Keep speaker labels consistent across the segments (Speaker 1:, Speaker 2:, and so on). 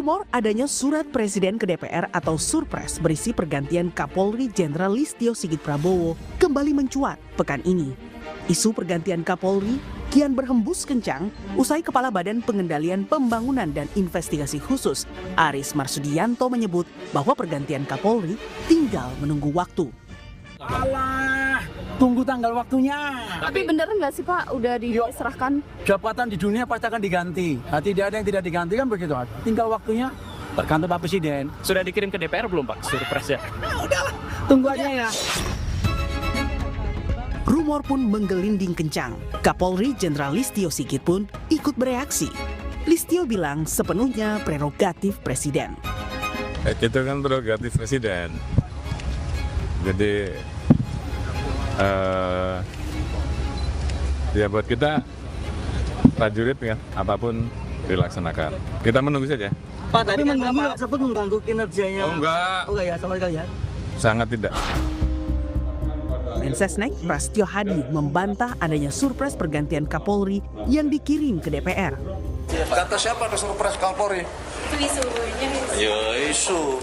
Speaker 1: Rumor adanya surat presiden ke DPR atau surpres berisi pergantian Kapolri Jenderal Listio Sigit Prabowo kembali mencuat pekan ini. Isu pergantian Kapolri kian berhembus kencang usai Kepala Badan Pengendalian Pembangunan dan Investigasi Khusus Aris Marsudianto menyebut bahwa pergantian Kapolri tinggal menunggu waktu.
Speaker 2: Alah, tunggu tanggal waktunya.
Speaker 3: Tapi bener nggak sih Pak, udah diserahkan?
Speaker 2: Jabatan di dunia pasti akan diganti. Tidak ada yang tidak diganti kan begitu. Tinggal waktunya tergantung Pak Presiden.
Speaker 4: Sudah dikirim ke DPR belum Pak, surprise-nya?
Speaker 2: Udahlah, tunggu aja ya.
Speaker 1: Rumor pun menggelinding kencang. Kapolri Jenderal Listio Sigit pun ikut bereaksi. Listio bilang sepenuhnya prerogatif presiden.
Speaker 5: Itu kan prerogatif presiden. Jadi ya buat kita prajurit ya, apapun dilaksanakan. Kita menunggu saja.
Speaker 6: Pak, tadi mengganggu, sempat mengganggu kinerjanya.
Speaker 5: Oh enggak.
Speaker 6: Oh ya, sama sekali ya.
Speaker 5: Sangat tidak.
Speaker 1: Mensesnek Prasetyo Hadi membantah adanya surpres pergantian Kapolri yang dikirim ke DPR.
Speaker 7: Kata siapa ada surprise Kapolri?
Speaker 8: Itu isunya.
Speaker 7: Ya isu.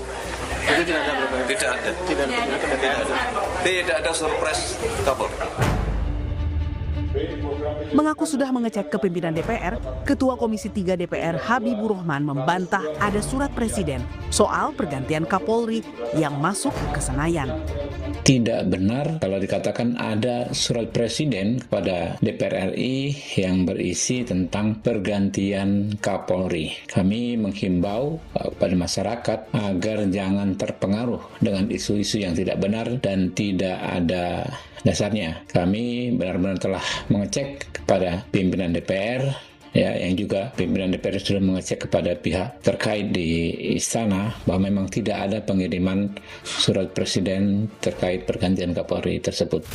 Speaker 6: Itu tidak ada berapa?
Speaker 7: Tidak ada surprise Kapolri.
Speaker 1: Mengaku sudah mengecek ke pimpinan DPR, Ketua Komisi 3 DPR Habibur Rahman membantah ada surat presiden soal pergantian Kapolri yang masuk ke Senayan.
Speaker 9: Tidak benar kalau dikatakan ada surat presiden kepada DPR RI yang berisi tentang pergantian Kapolri. Kami menghimbau kepada masyarakat agar jangan terpengaruh dengan isu-isu yang tidak benar dan tidak ada dasarnya. Kami benar-benar telah mengecek kepada pimpinan DPR, ya, yang juga pimpinan DPR sudah mengecek kepada pihak terkait di istana bahwa memang tidak ada pengiriman surat presiden terkait pergantian Kapolri tersebut.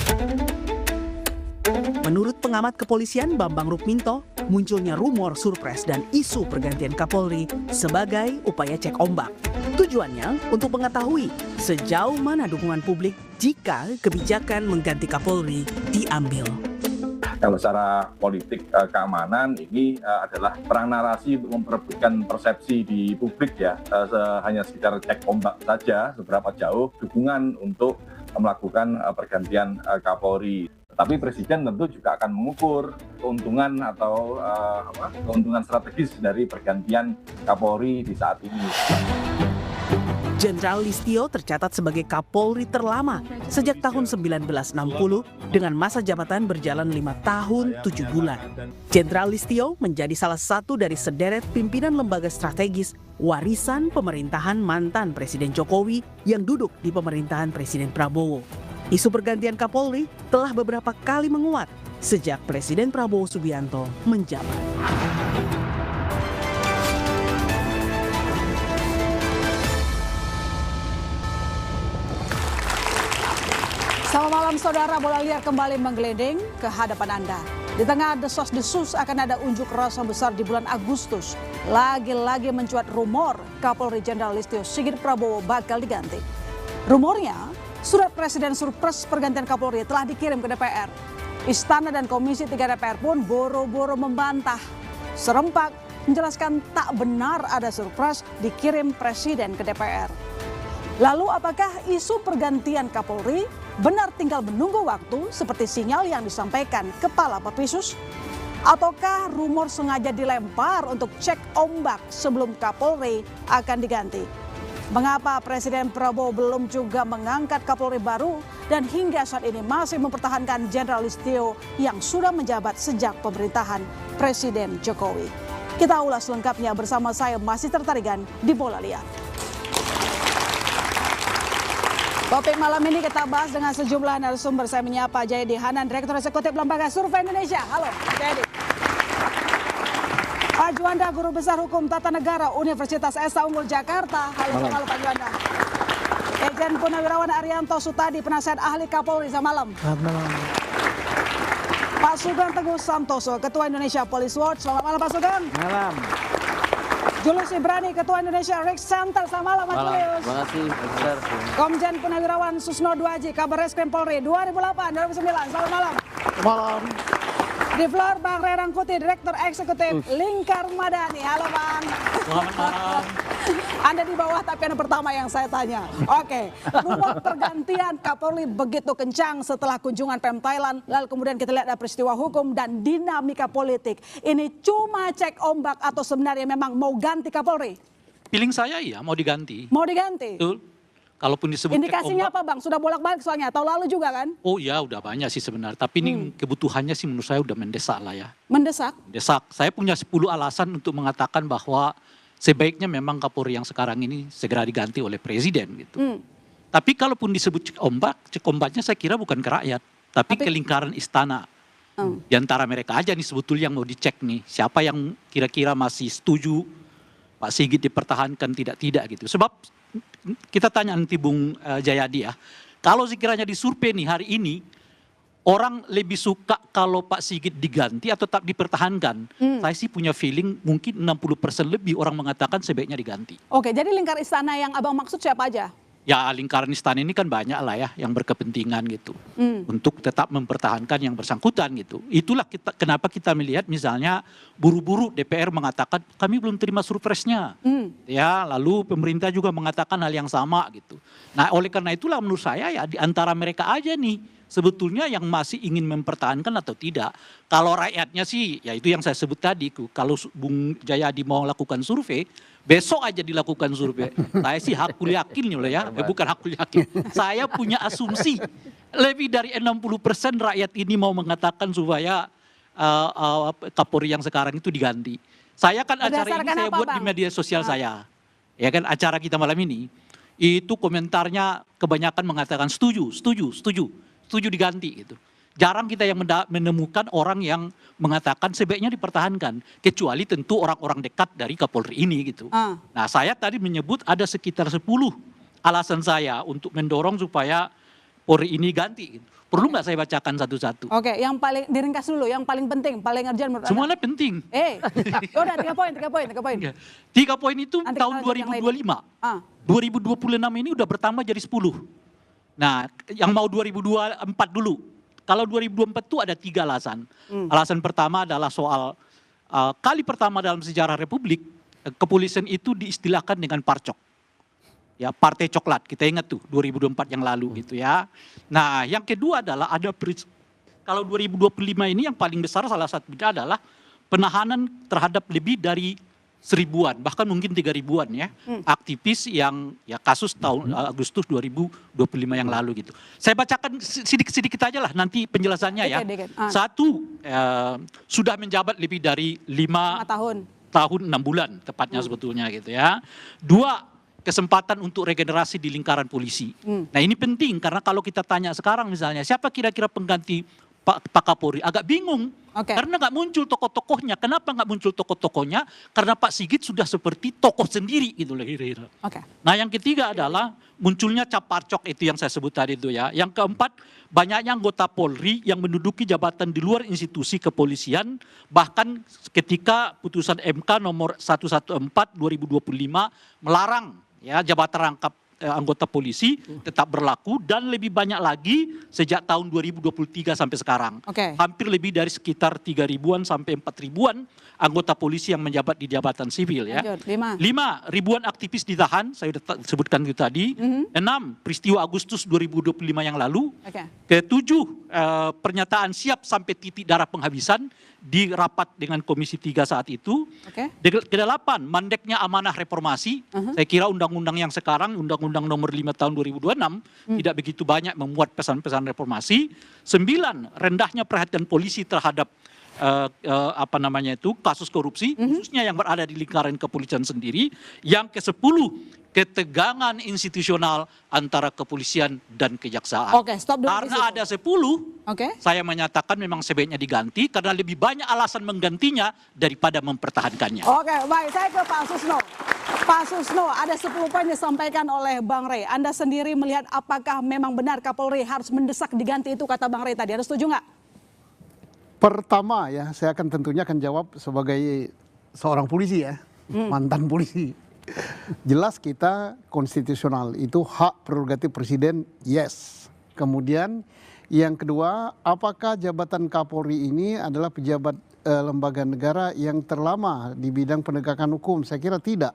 Speaker 1: Menurut pengamat kepolisian Bambang Rukminto, munculnya rumor surpres dan isu pergantian Kapolri sebagai upaya cek ombak. Tujuannya untuk mengetahui sejauh mana dukungan publik jika kebijakan mengganti Kapolri diambil.
Speaker 10: Kalau secara politik keamanan ini adalah perang narasi untuk memperebutkan persepsi di publik ya, hanya sekitar cek ombak saja seberapa jauh dukungan untuk melakukan pergantian Kapolri. Tapi Presiden tentu juga akan mengukur keuntungan atau keuntungan strategis dari pergantian Kapolri di saat ini.
Speaker 1: Jenderal Listio tercatat sebagai Kapolri terlama sejak tahun 1960 dengan masa jabatan berjalan 5 tahun 7 bulan. Jenderal Listio menjadi salah satu dari sederet pimpinan lembaga strategis warisan pemerintahan mantan Presiden Jokowi yang duduk di pemerintahan Presiden Prabowo. Isu pergantian Kapolri telah beberapa kali menguat sejak Presiden Prabowo Subianto menjabat.
Speaker 11: Selamat malam saudara, bola liar kembali menggelinding ke hadapan Anda. Di tengah desas-desus akan ada unjuk rasa besar di bulan Agustus. Lagi-lagi mencuat rumor Kapolri Jenderal Listio Sigit Prabowo bakal diganti. Rumornya, surat presiden surpres pergantian Kapolri telah dikirim ke DPR. Istana dan Komisi 3 DPR pun boro-boro membantah. Serempak menjelaskan tak benar ada surpres dikirim presiden ke DPR. Lalu apakah isu pergantian Kapolri benar tinggal menunggu waktu seperti sinyal yang disampaikan Kepala Bapisus? Ataukah rumor sengaja dilempar untuk cek ombak sebelum Kapolri akan diganti? Mengapa Presiden Prabowo belum juga mengangkat Kapolri baru dan hingga saat ini masih mempertahankan Jenderal Listio yang sudah menjabat sejak pemerintahan Presiden Jokowi? Kita ulas lengkapnya bersama saya Masih Tertarigan di Bola Liar. Topik malam ini kita bahas dengan sejumlah narasumber. Saya menyapa Jayadi Hanan, Direktur Eksekutif Lembaga Survei Indonesia. Halo, Jayadi. Pak Juanda, Guru Besar Hukum Tata Negara Universitas Esa Unggul Jakarta. Halo Pak Juanda. Irjen Purnawirawan Arianto Sutadi, Penasihat Ahli Kapolri. Selamat malam.
Speaker 6: Selamat malam.
Speaker 11: Pak Sugeng Teguh Santoso, Ketua Indonesia Police Watch. Selamat malam Pak Sugeng.
Speaker 6: Malam.
Speaker 11: Julius Ibrani, Ketua Indonesia Risk Center. Selamat malam Mas Julius.
Speaker 6: Terima kasih, Profesor.
Speaker 11: Komjen Purnawirawan Susno Duaji, Kabar Reskrim Polri 2008-2009. Selamat malam.
Speaker 6: Malam.
Speaker 11: Di floor Bang Ray Rangkuti, Direktur Eksekutif Lingkar Madani. Halo Bang.
Speaker 6: Selamat malam.
Speaker 11: Anda di bawah tapi Anda pertama yang saya tanya. Oke, rumor pergantian Kapolri begitu kencang setelah kunjungan PM Thailand. Lalu kemudian kita lihat ada peristiwa hukum dan dinamika politik. Ini cuma cek ombak atau sebenarnya memang mau ganti Kapolri?
Speaker 8: Feeling saya iya mau diganti.
Speaker 11: Mau diganti?
Speaker 8: Betul. Kalaupun disebut
Speaker 11: Indikasinya apa Bang? Sudah bolak-balik soalnya, tahun lalu juga kan?
Speaker 8: Oh ya udah banyak sih sebenarnya. Tapi ini kebutuhannya sih menurut saya udah mendesak lah ya.
Speaker 11: Mendesak?
Speaker 8: Mendesak. Saya punya 10 alasan untuk mengatakan bahwa sebaiknya memang Kapolri yang sekarang ini segera diganti oleh Presiden gitu. Tapi kalaupun disebut cek ombaknya saya kira bukan ke rakyat. Tapi ke lingkaran istana. Di antara mereka aja nih sebetulnya yang mau dicek nih. Siapa yang kira-kira masih setuju Pak Sigit dipertahankan tidak gitu. Sebab kita tanya nanti Bung Jayadi ya. Kalau sekiranya disurvei nih hari ini, orang lebih suka kalau Pak Sigit diganti atau tetap dipertahankan. Saya sih punya feeling mungkin 60% lebih orang mengatakan sebaiknya diganti.
Speaker 11: Oke, jadi lingkar istana yang Abang maksud siapa aja?
Speaker 8: Ya lingkaran istana ini kan banyak lah ya yang berkepentingan gitu. Untuk tetap mempertahankan yang bersangkutan gitu. Itulah kenapa kita melihat misalnya buru-buru DPR mengatakan kami belum terima surpresnya. Ya lalu pemerintah juga mengatakan hal yang sama gitu. Nah oleh karena itulah menurut saya ya di antara mereka aja nih sebetulnya yang masih ingin mempertahankan atau tidak. Kalau rakyatnya sih ya itu yang saya sebut tadi. Kalau Bung Jayadi mau lakukan survei, besok aja dilakukan survei. Saya sih hakul yakin loh ya, bukan hakul yakin. Saya punya asumsi lebih dari 60% rakyat ini mau mengatakan supaya Kapolri yang sekarang itu diganti. Saya kan acara ini saya buat di media sosial saya. Ya kan acara kita malam ini. Itu komentarnya kebanyakan mengatakan setuju diganti gitu. Jarang kita yang menemukan orang yang mengatakan sebaiknya dipertahankan. Kecuali tentu orang-orang dekat dari Kapolri ini gitu. Nah saya tadi menyebut ada sekitar 10 alasan saya untuk mendorong supaya Polri ini ganti. Gitu. Perlu nggak saya bacakan satu-satu?
Speaker 11: Oke, yang paling diringkas dulu, yang paling penting, paling urgent menurut
Speaker 8: Semuanya
Speaker 11: Anda.
Speaker 8: penting.
Speaker 11: Udah 3 poin.
Speaker 8: 3 poin itu nanti tahun 2025. 2026 ini udah bertambah jadi 10. Nah yang mau 2024 dulu. Kalau 2024 itu ada 3 alasan. Alasan pertama adalah soal kali pertama dalam sejarah Republik kepolisian itu diistilahkan dengan parcok. Ya, partai coklat. Kita ingat tuh 2024 yang lalu gitu ya. Nah, yang kedua adalah kalau 2025 ini yang paling besar salah satunya adalah penahanan terhadap lebih dari 1000-an, bahkan mungkin 3000-an ya, aktivis yang ya kasus tahun Agustus 2025 yang lalu gitu. Saya bacakan sedikit-sedikit aja lah nanti penjelasannya ya. Satu, sudah menjabat lebih dari 5 tahun 6 bulan tepatnya sebetulnya gitu ya. 2, kesempatan untuk regenerasi di lingkaran polisi. Nah ini penting karena kalau kita tanya sekarang misalnya siapa kira-kira pengganti Pak Kapolri, agak bingung. Karena nggak muncul tokoh-tokohnya. Kenapa nggak muncul tokoh-tokohnya? Karena Pak Sigit sudah seperti tokoh sendiri gitu lah kira-kira. Nah yang ketiga adalah munculnya cap parcok itu yang saya sebut tadi itu ya. Yang keempat, banyaknya anggota Polri yang menduduki jabatan di luar institusi kepolisian, bahkan ketika putusan MK nomor 114 2025 melarang ya jabatan rangkap anggota polisi tetap berlaku dan lebih banyak lagi sejak tahun 2023 sampai sekarang. Hampir lebih dari sekitar 3.000-an sampai 4.000-an anggota polisi yang menjabat di jabatan sivil ya. 5, ribuan aktivis ditahan, saya sudah sebutkan itu tadi. 6, peristiwa Agustus 2025 yang lalu. Ke-7, pernyataan siap sampai titik darah penghabisan di rapat dengan Komisi 3 saat itu. Ke-8, mandeknya amanah reformasi. Saya kira undang-undang yang sekarang, Undang-Undang nomor 5 tahun 2026 tidak begitu banyak memuat pesan-pesan reformasi. 9, rendahnya perhatian polisi terhadap kasus korupsi, khususnya yang berada di lingkaran kepolisian sendiri. Yang ke-10, ketegangan institusional antara kepolisian dan kejaksaan.
Speaker 11: Stop dulu.
Speaker 8: Karena ada 10, saya menyatakan memang sebaiknya diganti karena lebih banyak alasan menggantinya daripada mempertahankannya.
Speaker 11: Baik, saya ke Pak Susno. Pak Susno, ada 10 poin disampaikan oleh Bang Rey. Anda sendiri melihat apakah memang benar Kapolri harus mendesak diganti itu kata Bang Rey tadi. Anda setuju nggak?
Speaker 12: Pertama ya, saya tentunya akan jawab sebagai seorang polisi ya, mantan polisi. Jelas kita konstitusional, itu hak prerogatif presiden, yes. Kemudian yang kedua, apakah jabatan Kapolri ini adalah pejabat lembaga negara yang terlama di bidang penegakan hukum? Saya kira tidak.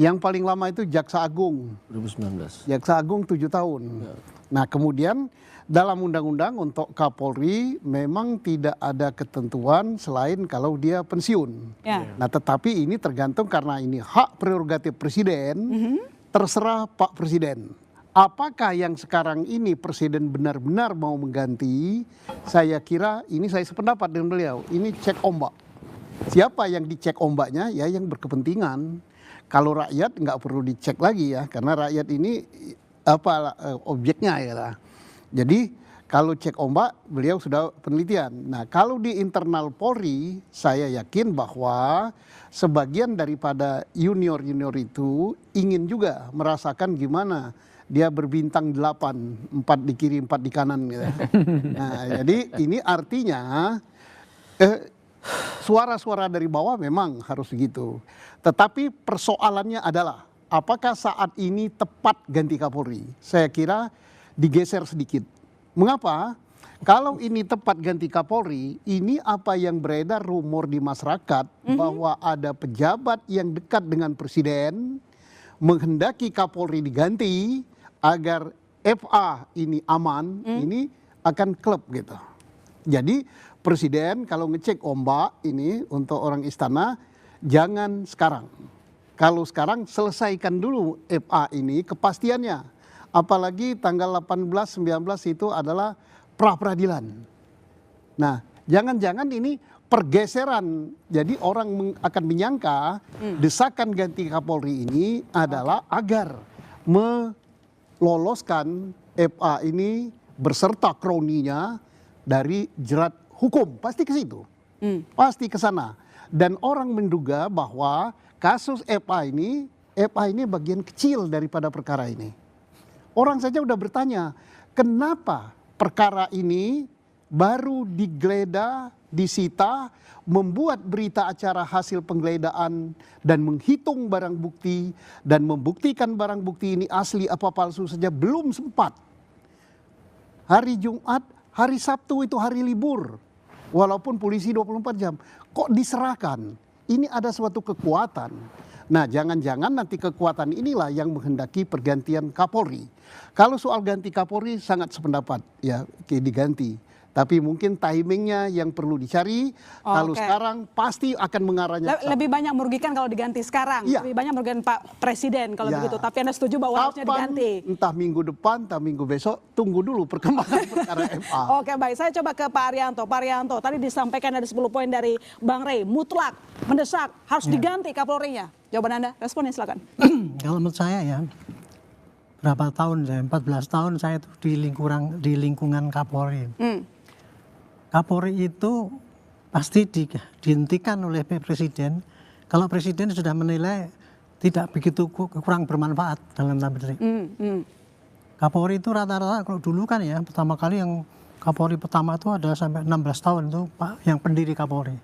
Speaker 12: Yang paling lama itu Jaksa Agung.
Speaker 6: 2019.
Speaker 12: Jaksa Agung 7 tahun. Nah kemudian dalam undang-undang untuk Kapolri memang tidak ada ketentuan selain kalau dia pensiun.
Speaker 11: Ya.
Speaker 12: Nah tetapi ini tergantung karena ini hak prerogatif presiden, terserah Pak Presiden. Apakah yang sekarang ini presiden benar-benar mau mengganti? Saya kira ini saya sependapat dengan beliau. Ini cek ombak. Siapa yang dicek ombaknya? Ya yang berkepentingan. Kalau rakyat nggak perlu dicek lagi ya, karena rakyat ini objeknya ya lah. Jadi kalau cek ombak beliau sudah penelitian. Nah kalau di internal Polri saya yakin bahwa sebagian daripada junior-junior itu ingin juga merasakan gimana dia berbintang 8, 4 di kiri 4 di kanan gitu. Nah jadi ini artinya suara-suara dari bawah memang harus begitu. Tetapi persoalannya adalah apakah saat ini tepat ganti Kapolri? Saya kira digeser sedikit. Mengapa? Kalau ini tepat ganti Kapolri, ini apa yang beredar rumor di masyarakat bahwa ada pejabat yang dekat dengan presiden menghendaki Kapolri diganti agar FA ini aman, ini akan klub gitu. Jadi presiden kalau ngecek ombak ini untuk orang istana jangan sekarang. Kalau sekarang selesaikan dulu FA ini kepastiannya. Apalagi tanggal 18, 19 itu adalah pra-peradilan. Nah, jangan-jangan ini pergeseran. Jadi orang akan menyangka desakan ganti Kapolri ini adalah agar meloloskan FA ini berserta kroninya dari jerat hukum. Pasti ke situ. Pasti ke sana. Dan orang menduga bahwa kasus FA ini bagian kecil daripada perkara ini. Orang saja udah bertanya, kenapa perkara ini baru digeledah, disita, membuat berita acara hasil penggeledahan dan menghitung barang bukti dan membuktikan barang bukti ini asli apa palsu saja belum sempat. Hari Jumat, hari Sabtu itu hari libur. Walaupun polisi 24 jam. Kok diserahkan? Ini ada suatu kekuatan. Nah jangan-jangan nanti kekuatan inilah yang menghendaki pergantian Kapolri. Kalau soal ganti Kapolri sangat sependapat ya diganti. Tapi mungkin timingnya yang perlu dicari. Kalau sekarang pasti akan mengarahnya.
Speaker 11: Lebih banyak merugikan kalau diganti sekarang.
Speaker 12: Ya.
Speaker 11: Lebih banyak merugikan Pak Presiden kalau begitu. Tapi Anda setuju bahwa harusnya diganti?
Speaker 12: Entah minggu depan, entah minggu besok. Tunggu dulu perkembangan perkara MA.
Speaker 11: Oke baik, saya coba ke Pak Arianto. Pak Arianto, tadi disampaikan ada 10 poin dari Bang Rey. Mutlak, mendesak, harus diganti Kapolrinya. Jawaban Anda, responnya silakan.
Speaker 13: Kalau menurut saya ya, berapa tahun saya, 14 tahun saya itu di lingkungan Kapolri. Kapolri itu pasti dihentikan oleh Presiden kalau Presiden sudah menilai tidak begitu kurang bermanfaat dalam tanda petik. Kapolri itu rata-rata kalau dulu kan ya pertama kali yang Kapolri pertama itu ada sampai 16 tahun itu Pak yang pendiri Kapolri.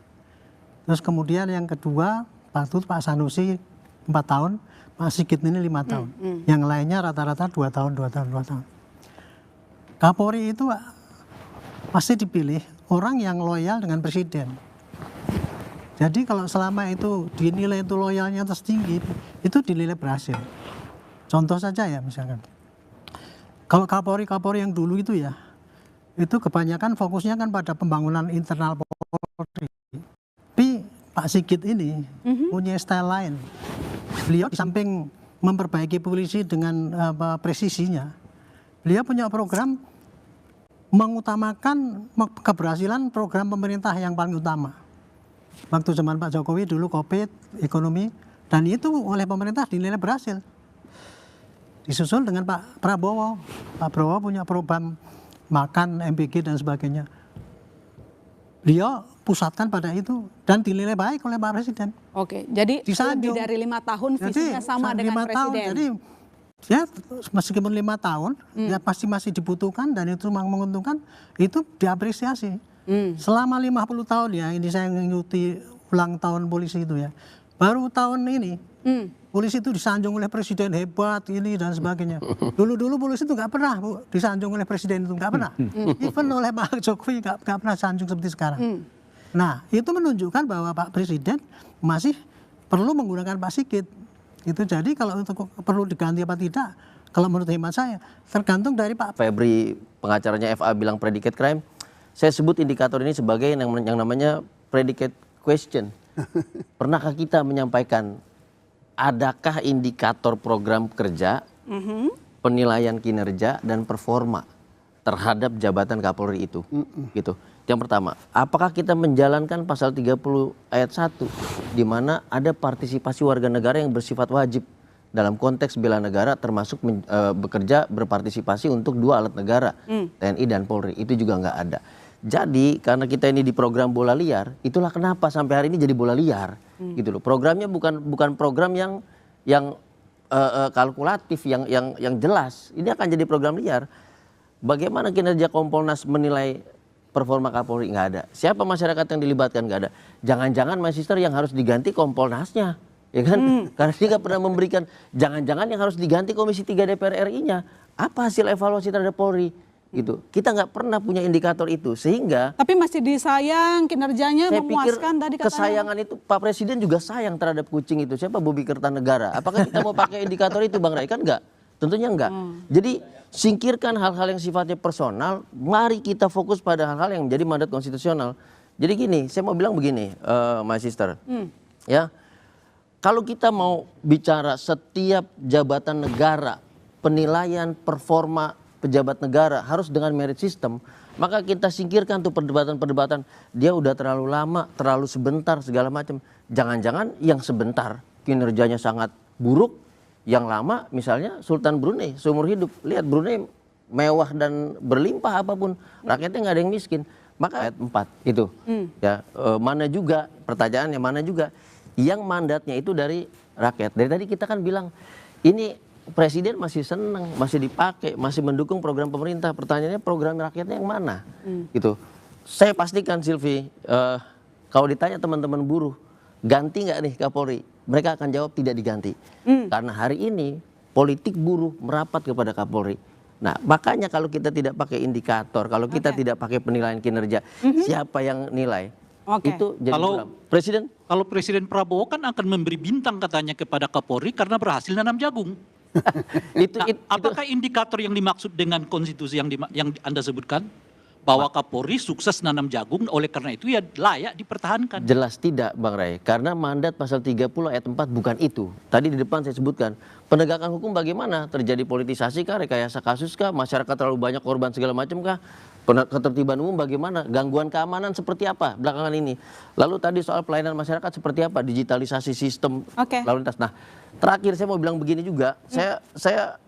Speaker 13: Terus kemudian yang kedua Pak Sanusi 4 tahun, Pak Sigit ini 5 tahun. Yang lainnya rata-rata 2 tahun. Kapolri itu pasti dipilih orang yang loyal dengan presiden. Jadi kalau selama itu dinilai itu loyalnya tertinggi, itu dinilai berhasil. Contoh saja ya misalkan. Kalau Kapolri yang dulu itu ya, itu kebanyakan fokusnya kan pada pembangunan internal Polri. Tapi Pak Sigit ini punya style lain. Beliau di samping memperbaiki polisi dengan presisinya, beliau punya program mengutamakan keberhasilan program pemerintah yang paling utama. Waktu zaman Pak Jokowi dulu COVID, ekonomi, dan itu oleh pemerintah dinilai berhasil. Disusul dengan Pak Prabowo. Pak Prabowo punya program makan, MPG dan sebagainya. Beliau pusatkan pada itu dan dinilai baik oleh Pak Presiden.
Speaker 11: Oke, jadi lebih dari 5 tahun visinya sama dengan Presiden.
Speaker 13: Jadi ya meskipun 5 tahun ya pasti masih dibutuhkan dan itu memang menguntungkan, itu diapresiasi. Selama 50 tahun ya, ini saya mengikuti ulang tahun polisi itu ya, baru tahun ini polisi itu disanjung oleh presiden, hebat ini dan sebagainya. Dulu polisi itu nggak pernah disanjung oleh presiden, itu nggak pernah. Even oleh Pak Jokowi nggak pernah sanjung seperti sekarang. Nah itu menunjukkan bahwa Pak Presiden masih perlu menggunakan Pak Sigit. Itu jadi kalau untuk perlu diganti apa tidak, kalau menurut hemat saya tergantung dari Pak
Speaker 6: Febri, pengacaranya FA bilang predicate crime. Saya sebut indikator ini sebagai yang namanya predicate question. Pernahkah kita menyampaikan adakah indikator program kerja, penilaian kinerja dan performa terhadap jabatan Kapolri itu? Gitu. Yang pertama, apakah kita menjalankan pasal 30 ayat 1 di mana ada partisipasi warga negara yang bersifat wajib dalam konteks bela negara, termasuk bekerja berpartisipasi untuk 2 alat negara, TNI dan Polri. Itu juga nggak ada. Jadi karena kita ini di program bola liar, itulah kenapa sampai hari ini jadi bola liar, gitu loh. Programnya bukan program yang kalkulatif, yang jelas. Ini akan jadi program liar. Bagaimana kinerja Kompolnas menilai performa Kapolri? Nggak ada. Siapa masyarakat yang dilibatkan? Nggak ada. Jangan-jangan Magister yang harus diganti Kompolnasnya, ya kan? Karena dia nggak pernah memberikan. Jangan-jangan yang harus diganti Komisi 3 DPR RI-nya. Apa hasil evaluasi terhadap Polri? Gitu. Kita nggak pernah punya indikator itu, sehingga.
Speaker 11: Tapi masih disayang kinerjanya,
Speaker 6: saya
Speaker 11: memuaskan
Speaker 6: pikir
Speaker 11: tadi katanya.
Speaker 6: kesayangan itu Pak Presiden juga sayang terhadap kucing itu. Siapa? Bobi Kertanegara. Apakah kita mau pakai indikator itu, Bang Ray? Kan enggak. Tentunya enggak. Jadi singkirkan hal-hal yang sifatnya personal. Mari kita fokus pada hal-hal yang menjadi mandat konstitusional. Jadi gini, saya mau bilang begini, my sister. Ya, kalau kita mau bicara setiap jabatan negara, penilaian performa pejabat negara harus dengan merit system, maka kita singkirkan tuh perdebatan-perdebatan. Dia udah terlalu lama, terlalu sebentar, segala macam. Jangan-jangan yang sebentar kinerjanya sangat buruk, yang lama misalnya Sultan Brunei seumur hidup. Lihat Brunei mewah dan berlimpah apapun, rakyatnya nggak ada yang miskin. Maka ayat 4 itu, ya mana juga pertanyaannya, mana juga yang mandatnya itu dari rakyat. Dari tadi kita kan bilang ini Presiden masih senang, masih dipakai, masih mendukung program pemerintah. Pertanyaannya program rakyatnya yang mana? Gitu. Saya pastikan Silvi, kalau ditanya teman-teman buruh, ganti nggak nih Kapolri? Mereka akan jawab tidak diganti. Karena hari ini politik buruh merapat kepada Kapolri. Nah, makanya kalau kita tidak pakai indikator, kalau kita tidak pakai penilaian kinerja, siapa yang nilai? Itu jadi
Speaker 8: kalau Presiden Prabowo kan akan memberi bintang katanya kepada Kapolri karena berhasil nanam jagung. Apakah indikator yang dimaksud dengan konstitusi yang Anda sebutkan bahwa Kapolri sukses nanam jagung, oleh karena itu ya layak dipertahankan?
Speaker 6: Jelas tidak, Bang Ray, karena mandat pasal 30 ayat 4 bukan itu. Tadi di depan saya sebutkan, penegakan hukum bagaimana? Terjadi politisasi kah, rekayasa kasus kah, masyarakat terlalu banyak korban segala macam kah? Ketertiban umum bagaimana? Gangguan keamanan seperti apa belakangan ini? Lalu tadi soal pelayanan masyarakat seperti apa? Digitalisasi sistem lalu lintas. Nah, terakhir saya mau bilang begini juga, saya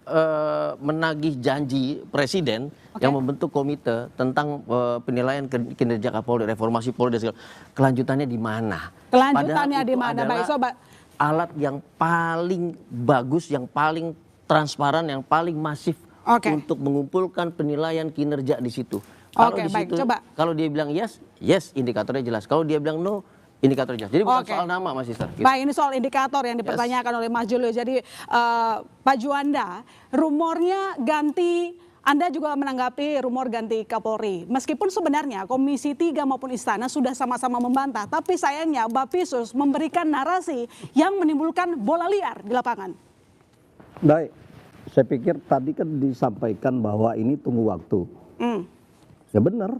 Speaker 6: menagih janji Presiden yang membentuk komite tentang penilaian kinerja Kapolri, reformasi Polri dan segala. Kelanjutannya di mana?
Speaker 11: Kelanjutannya di mana, Pak Isoba?
Speaker 6: Alat yang paling bagus, yang paling transparan, yang paling masif untuk mengumpulkan penilaian kinerja di situ. Kalau di situ, kalau dia bilang yes, indikatornya jelas. Kalau dia bilang no, indikatornya jelas. Jadi bukan soal nama, Mas Sister.
Speaker 11: Baik, ini soal indikator yang dipertanyakan oleh Mas Julio. Jadi Pak Juanda, rumornya ganti, Anda juga menanggapi rumor ganti Kapolri. Meskipun sebenarnya Komisi 3 maupun Istana sudah sama-sama membantah, tapi sayangnya Bapisus memberikan narasi yang menimbulkan bola liar di lapangan.
Speaker 14: Baik, saya pikir tadi kan disampaikan bahwa ini tunggu waktu. Ya benar,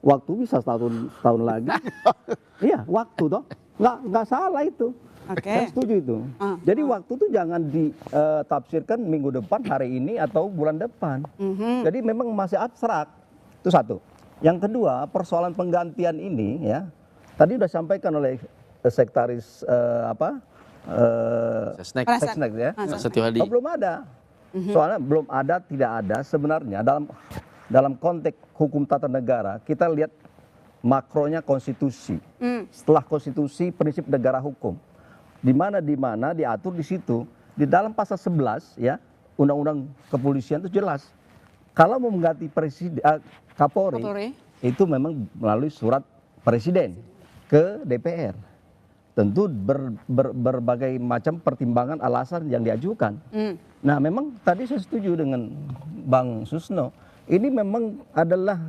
Speaker 14: waktu bisa setahun lagi. Iya, waktu toh, nggak salah itu. Saya setuju itu. Jadi waktu itu jangan ditafsirkan minggu depan, hari ini atau bulan depan. Jadi memang masih abstrak. Itu satu. Yang kedua, persoalan penggantian ini ya, tadi sudah disampaikan oleh sekretaris Sesnek ya. Oh, belum ada. Soalnya belum ada, tidak ada sebenarnya dalam konteks hukum tata negara kita lihat makronya konstitusi. Setelah konstitusi prinsip negara hukum. Di mana diatur di situ di dalam pasal 11 ya Undang-Undang Kepolisian itu jelas. Kalau mau mengganti Kapolri itu memang melalui surat Presiden ke DPR. Tentu berbagai macam pertimbangan alasan yang diajukan. Nah memang tadi saya setuju dengan Bang Susno. Ini memang adalah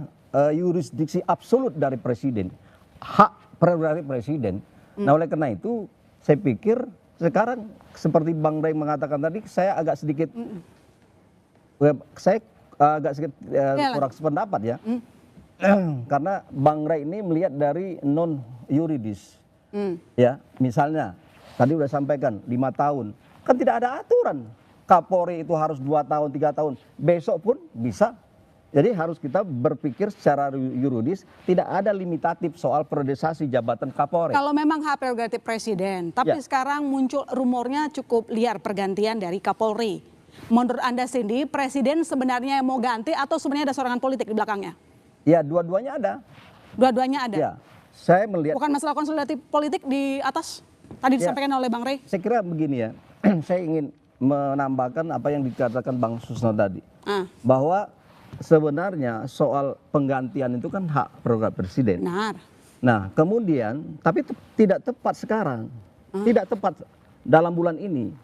Speaker 14: yurisdiksi absolut dari Presiden. Hak prerogatif Presiden. Nah oleh karena itu saya pikir sekarang seperti Bang Ray mengatakan tadi, saya agak sedikit kurang sependapat ya. Karena Bang Ray ini melihat dari non yuridis. Ya, misalnya tadi udah sampaikan 5 tahun, kan tidak ada aturan Kapolri itu harus 2 tahun, 3 tahun, besok pun bisa. Jadi harus kita berpikir secara yuridis, tidak ada limitatif soal periodisasi jabatan Kapolri.
Speaker 11: Kalau memang hak prerogatif presiden, tapi sekarang muncul rumornya cukup liar pergantian dari Kapolri. Menurut Anda Cindy, presiden sebenarnya mau ganti atau sebenarnya ada sorangan politik di belakangnya?
Speaker 14: Ya, dua-duanya ada.
Speaker 11: Dua-duanya ada?
Speaker 14: Ya, saya melihat.
Speaker 11: Bukan masalah konsolidatif politik di atas, tadi disampaikan oleh Bang Ray?
Speaker 14: Saya kira begini ya, saya ingin menambahkan apa yang dikatakan Bang Susno tadi. Bahwa sebenarnya soal penggantian itu kan hak prerogatif presiden.
Speaker 11: Benar.
Speaker 14: Nah, kemudian tapi tidak tepat sekarang. Tidak tepat dalam bulan ini.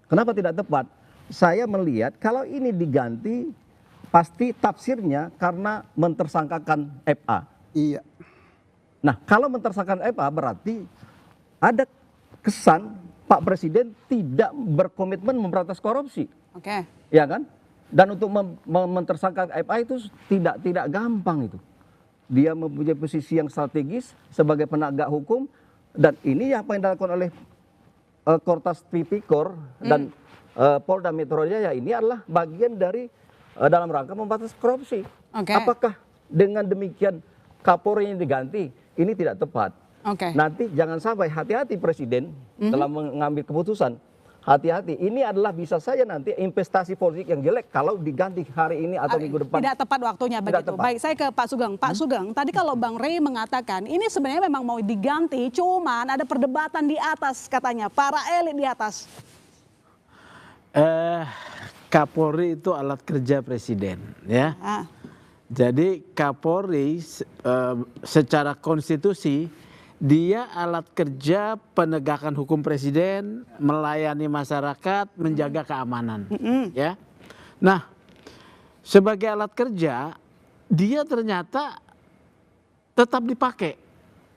Speaker 14: Kenapa tidak tepat? Saya melihat kalau ini diganti pasti tafsirnya karena mentersangkakan FA.
Speaker 12: Iya.
Speaker 14: Nah, kalau mentersangkakan FA berarti ada kesan Pak Presiden tidak berkomitmen memberantas korupsi.
Speaker 11: Oke.
Speaker 14: Ya kan? Dan untuk mentersangkakan FA itu tidak gampang itu. Dia mempunyai posisi yang strategis sebagai penegak hukum, dan ini apa yang dilakukan oleh Kortas Tipikor dan Polda Metro Jaya ini adalah bagian dari dalam rangka memberantas korupsi. Apakah dengan demikian Kapolri yang diganti ini tidak tepat? Nanti jangan sampai, hati-hati Presiden dalam mengambil keputusan. Hati-hati, ini adalah bisa saja nanti investasi politik yang jelek kalau diganti hari ini atau minggu depan.
Speaker 11: Tidak tepat waktunya begitu. Baik, saya ke Pak Sugeng. Pak Sugeng, tadi kalau Bang Ray mengatakan ini sebenarnya memang mau diganti, cuman ada perdebatan di atas katanya, para elit di atas.
Speaker 2: Kapolri itu alat kerja presiden, ya. Jadi Kapolri secara konstitusi dia alat kerja penegakan hukum presiden, melayani masyarakat, menjaga keamanan. Ya. Nah, sebagai alat kerja, dia ternyata tetap dipakai.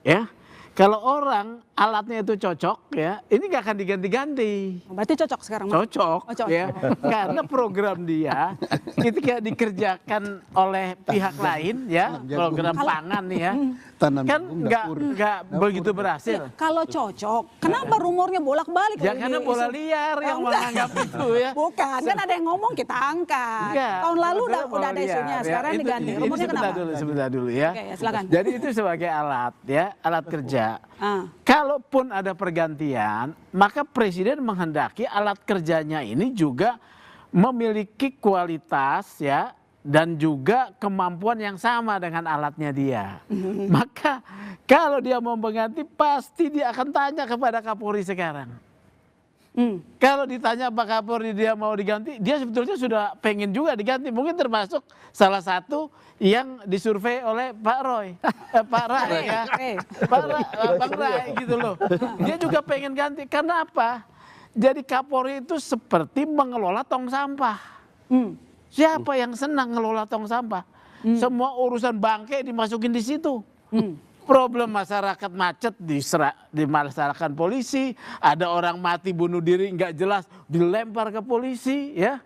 Speaker 2: Ya. Kalau orang alatnya itu cocok, ya, ini nggak akan diganti-ganti.
Speaker 11: Berarti cocok sekarang?
Speaker 2: Cocok, ya. Karena program dia ketika dikerjakan oleh pihak lain, ya, program pangan nih ya, kan nggak begitu berhasil.
Speaker 11: Kalau cocok, kenapa rumornya bolak-balik?
Speaker 2: Ya karena bola liar yang menganggap itu ya.
Speaker 11: Bukan, kan ada yang ngomong kita angkat. Tahun lalu udah ada isunya, sekarang diganti. Rumornya kenapa?
Speaker 2: Sebentar dulu ya.
Speaker 11: Oke, silakan.
Speaker 2: Jadi itu sebagai alat ya, alat kerja. Kalaupun ada pergantian, maka presiden menghendaki alat kerjanya ini juga memiliki kualitas ya, dan juga kemampuan yang sama dengan alatnya dia. Maka kalau dia mau mengganti, pasti dia akan tanya kepada Kapolri sekarang. Kalau ditanya Pak Kapolri dia mau diganti, dia sebetulnya sudah pengen juga diganti. Mungkin termasuk salah satu yang disurvei oleh Pak Roy, Pak Rai ya, Bang Rai gitu loh. Dia juga pengen ganti. Karena apa? Jadi Kapolri itu seperti mengelola tong sampah. Siapa yang senang ngelola tong sampah? Semua urusan bangke dimasukin di situ. Problem masyarakat macet dimasalahkan polisi, ada orang mati bunuh diri nggak jelas dilempar ke polisi, ya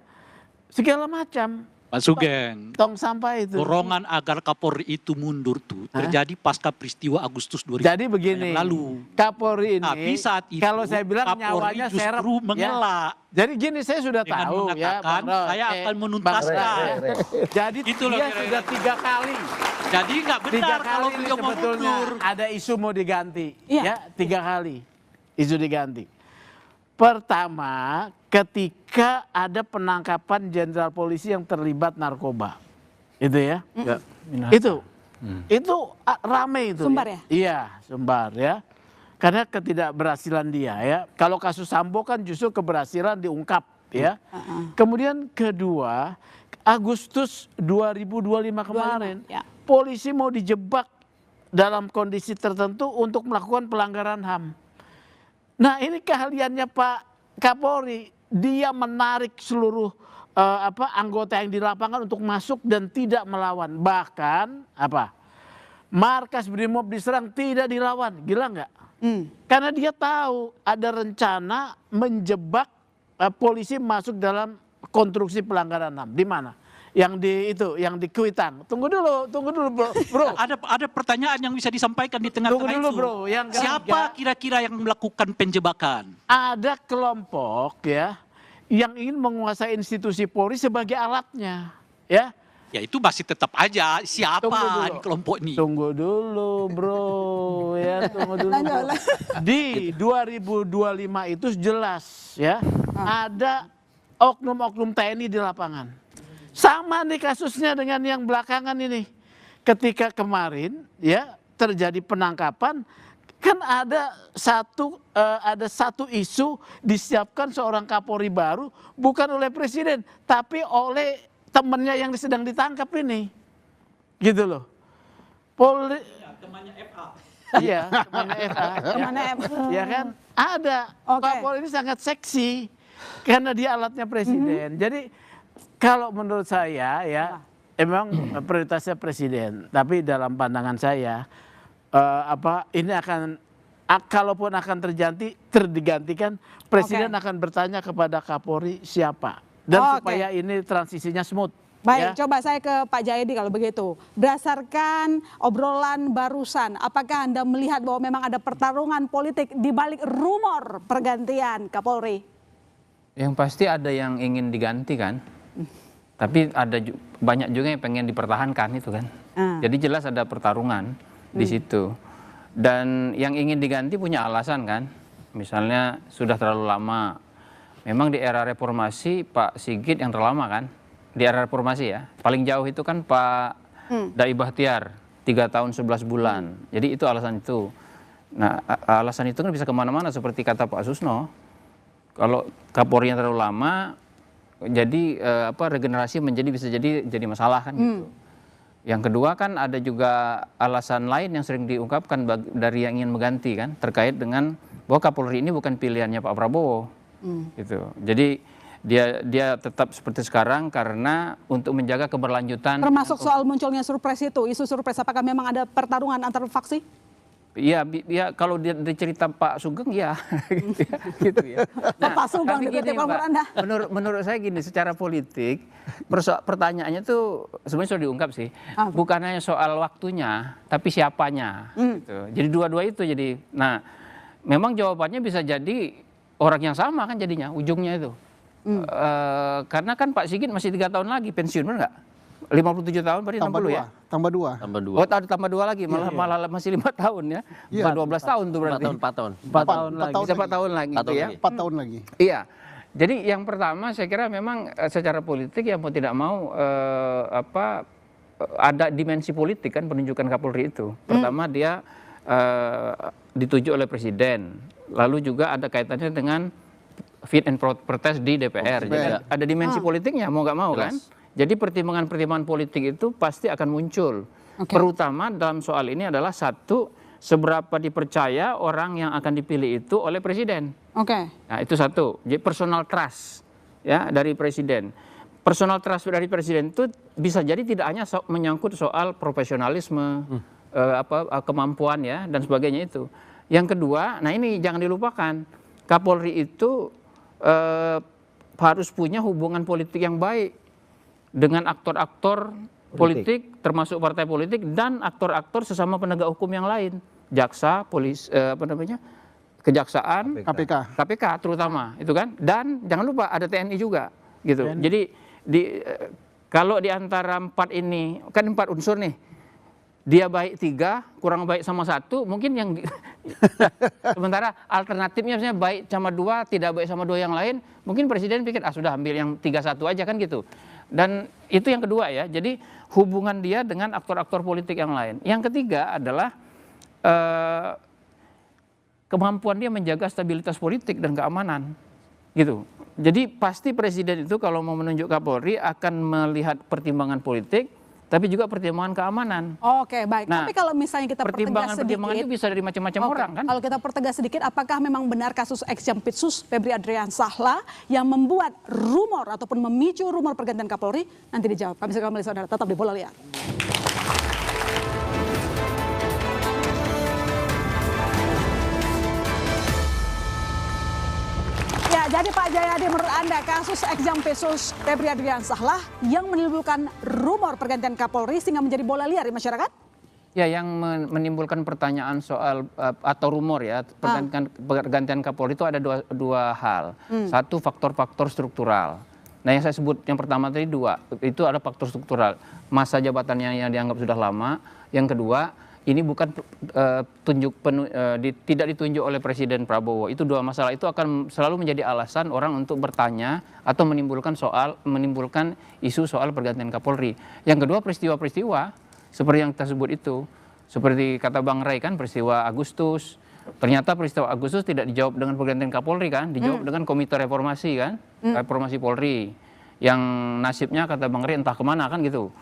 Speaker 2: segala macam.
Speaker 8: Pak Sugeng,
Speaker 2: tong sampah itu.
Speaker 8: Dorongan agar Kapolri itu mundur tuh terjadi pasca peristiwa Agustus 2000
Speaker 2: Jadi begini,
Speaker 8: yang lalu.
Speaker 2: Kapolri ini,
Speaker 8: tapi saat itu
Speaker 2: kalau saya bilang
Speaker 8: Kapolri
Speaker 2: nyawanya serap,
Speaker 8: justru mengelak.
Speaker 2: Ya. Jadi gini, saya sudah
Speaker 8: dengan
Speaker 2: tahu ya,
Speaker 8: saya akan menuntaskan.
Speaker 2: Jadi
Speaker 8: itulah
Speaker 2: dia sudah 3 kali.
Speaker 8: Jadi nggak benar kalau beliau mau mundur.
Speaker 2: Ada isu mau diganti, ya 3 kali isu diganti. Pertama, ketika ada penangkapan jenderal polisi yang terlibat narkoba, itu ya, itu rame itu.
Speaker 11: Sumbar ya?
Speaker 2: Iya, Sumbar ya. Karena ketidakberhasilan dia ya. Kalau kasus Sambo kan justru keberhasilan diungkap ya. Kemudian kedua, Agustus 2025 kemarin, polisi mau dijebak dalam kondisi tertentu untuk melakukan pelanggaran HAM. Nah ini keahliannya Pak Kapolri, dia menarik seluruh anggota yang di lapangan untuk masuk dan tidak melawan. Bahkan markas Brimob diserang tidak dilawan, gila nggak? Karena dia tahu ada rencana menjebak polisi masuk dalam konstruksi pelanggaran HAM. Di mana? Yang di Kuitang. Tunggu dulu bro.
Speaker 8: Ada pertanyaan yang bisa disampaikan di tengah-tengah itu.
Speaker 2: Tunggu dulu bro.
Speaker 8: Siapa kira-kira yang melakukan penjebakan?
Speaker 2: Ada kelompok ya yang ingin menguasai institusi Polri sebagai alatnya, ya.
Speaker 8: Ya itu masih tetap aja siapa di kelompok ini.
Speaker 2: Tunggu dulu bro, ya tunggu dulu. Bro. Di 2025 itu jelas ya ada oknum-oknum TNI di lapangan. Sama nih kasusnya dengan yang belakangan ini. Ketika kemarin ya terjadi penangkapan, kan ada satu isu disiapkan seorang Kapolri baru bukan oleh presiden tapi oleh temannya yang sedang ditangkap ini. Gitu loh. Polri temannya FA. Iya, temannya FA. Ya kan? Ada. Kapolri ini sangat seksi karena dia alatnya presiden. Jadi kalau menurut saya ya emang prioritasnya presiden, tapi dalam pandangan saya ini akan kalaupun akan terdigantikan presiden akan bertanya kepada Kapolri siapa dan supaya ini transisinya smooth.
Speaker 11: Baik,
Speaker 2: ya.
Speaker 11: coba saya ke Pak Jayadi kalau begitu. Berdasarkan obrolan barusan, apakah Anda melihat bahwa memang ada pertarungan politik di balik rumor pergantian Kapolri?
Speaker 15: Yang pasti ada yang ingin diganti kan. Tapi ada banyak juga yang pengen dipertahankan itu kan. Jadi jelas ada pertarungan di situ. Dan yang ingin diganti punya alasan kan. Misalnya sudah terlalu lama. Memang di era reformasi Pak Sigit yang terlama kan. Di era reformasi ya. Paling jauh itu kan Pak Dai Bahtiar 3 tahun 11 bulan. Jadi itu alasan itu. Nah alasan itu kan bisa kemana-mana seperti kata Pak Susno. Kalau Kapolri yang terlalu lama jadi regenerasi bisa jadi masalah kan gitu. Yang kedua kan ada juga alasan lain yang sering diungkapkan dari yang ingin mengganti kan terkait dengan bahwa Kapolri ini bukan pilihannya Pak Prabowo gitu. Jadi dia tetap seperti sekarang karena untuk menjaga keberlanjutan.
Speaker 11: Termasuk soal munculnya surprise itu, isu surprise, apakah memang ada pertarungan antar faksi?
Speaker 15: Iya, kalau dia cerita Pak Sugeng ya, gitu ya.
Speaker 11: Nah, Pak Sugeng
Speaker 15: menurut saya gini, secara politik pertanyaannya tuh sebenarnya sudah diungkap sih, bukan hanya soal waktunya, tapi siapanya. Gitu. Jadi dua-dua itu jadi. Nah, memang jawabannya bisa jadi orang yang sama kan jadinya ujungnya itu, karena kan Pak Sigit masih 3 tahun lagi pensiun, benar nggak? 57 tahun berarti 60 ya?
Speaker 12: Tambah 2.
Speaker 15: Oh, ada tambah 2 lagi, malah masih 5 tahun ya. Bukan 12 tahun tuh berarti.
Speaker 6: 4 tahun.
Speaker 15: 4 tahun lagi. Bisa 4 tahun lagi gitu ya.
Speaker 12: 4 tahun lagi.
Speaker 15: Iya. Jadi yang pertama saya kira memang secara politik ya mau tidak mau ada dimensi politik kan penunjukan Kapolri itu. Pertama dia dituju oleh presiden. Lalu juga ada kaitannya dengan fit and proper test di DPR. Jadi ada dimensi politiknya mau nggak mau kan. Jadi pertimbangan-pertimbangan politik itu pasti akan muncul. Terutama dalam soal ini adalah satu, seberapa dipercaya orang yang akan dipilih itu oleh presiden. Nah itu satu, jadi personal trust ya dari presiden. Personal trust dari presiden itu bisa jadi tidak hanya menyangkut soal profesionalisme, kemampuan ya dan sebagainya itu. Yang kedua, nah ini jangan dilupakan, Kapolri itu harus punya hubungan politik yang baik dengan aktor-aktor politik termasuk partai politik dan aktor-aktor sesama penegak hukum yang lain, jaksa, polisi, kejaksaan, KPK terutama itu kan, dan jangan lupa ada TNI juga gitu. Jadi kalau di antara 4 ini kan 4 unsur nih, dia baik 3 kurang baik sama 1, mungkin yang sementara alternatifnya misalnya baik sama 2 tidak baik sama 2 yang lain, mungkin presiden pikir sudah ambil yang 3-1 aja kan gitu. Dan itu yang kedua ya, jadi hubungan dia dengan aktor-aktor politik yang lain. Yang ketiga adalah kemampuan dia menjaga stabilitas politik dan keamanan gitu. Jadi pasti presiden itu kalau mau menunjuk Kapolri akan melihat pertimbangan politik tapi juga pertimbangan keamanan.
Speaker 11: Oke, baik. Nah, tapi kalau misalnya kita pertegas sedikit,
Speaker 15: pertimbangan itu bisa dari macam-macam orang kan.
Speaker 11: Kalau kita pertegas sedikit, apakah memang benar kasus ex-Jampitsus Febri Adrian Sahla yang membuat rumor ataupun memicu rumor pergantian Kapolri? Nanti dijawab. Kami segera kembali saudara, tetap di Bola Liar. Jadi Pak Jayadi, menurut Anda kasus Exampesus Febri Adriansah lah yang menimbulkan rumor pergantian Kapolri sehingga menjadi bola liar di masyarakat?
Speaker 15: Ya, yang menimbulkan pertanyaan soal atau rumor ya pergantian Kapolri itu ada dua hal. Satu, faktor-faktor struktural. Nah, yang saya sebut yang pertama tadi dua, itu ada faktor struktural. Masa jabatannya yang dianggap sudah lama. Yang kedua, ini bukan tidak ditunjuk oleh Presiden Prabowo. Itu dua masalah itu akan selalu menjadi alasan orang untuk bertanya atau menimbulkan isu soal pergantian Kapolri. Yang kedua, peristiwa-peristiwa seperti yang kita sebut itu. Seperti kata Bang Ray kan, peristiwa Agustus. Ternyata peristiwa Agustus tidak dijawab dengan pergantian Kapolri kan, dijawab dengan Komite Reformasi kan, Reformasi Polri. Yang nasibnya kata Bang Ray entah kemana kan gitu.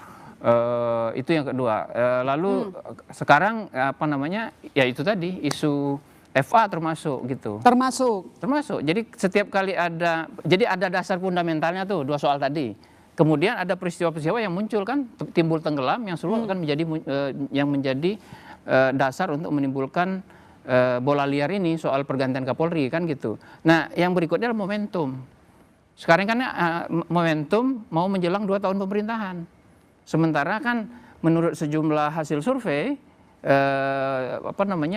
Speaker 15: Itu yang kedua. Lalu sekarang apa namanya? Ya itu tadi isu FA termasuk gitu. Termasuk. Jadi setiap kali ada dasar fundamentalnya tuh dua soal tadi. Kemudian ada peristiwa-peristiwa yang muncul kan, timbul tenggelam yang selalu akan menjadi dasar untuk menimbulkan bola liar ini soal pergantian Kapolri kan gitu. Nah, yang berikutnya adalah momentum. Sekarang kan momentum mau menjelang 2 tahun pemerintahan. Sementara kan menurut sejumlah hasil survei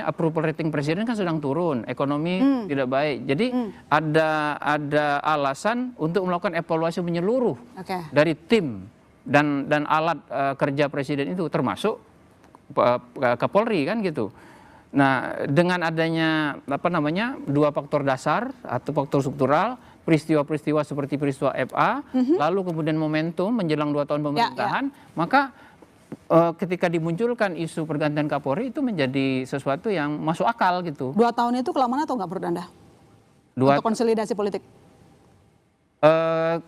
Speaker 15: approval rating presiden kan sedang turun, ekonomi tidak baik. Jadi ada alasan untuk melakukan evaluasi menyeluruh dari tim dan alat kerja presiden itu termasuk Kapolri kan gitu. Nah, dengan adanya dua faktor dasar atau faktor struktural, peristiwa-peristiwa seperti peristiwa FA, lalu kemudian momentum menjelang 2 tahun pemerintahan, maka ketika dimunculkan isu pergantian Kapolri itu menjadi sesuatu yang masuk akal gitu.
Speaker 11: 2 tahun itu kelamaan atau nggak menurut Anda? Untuk konsolidasi politik?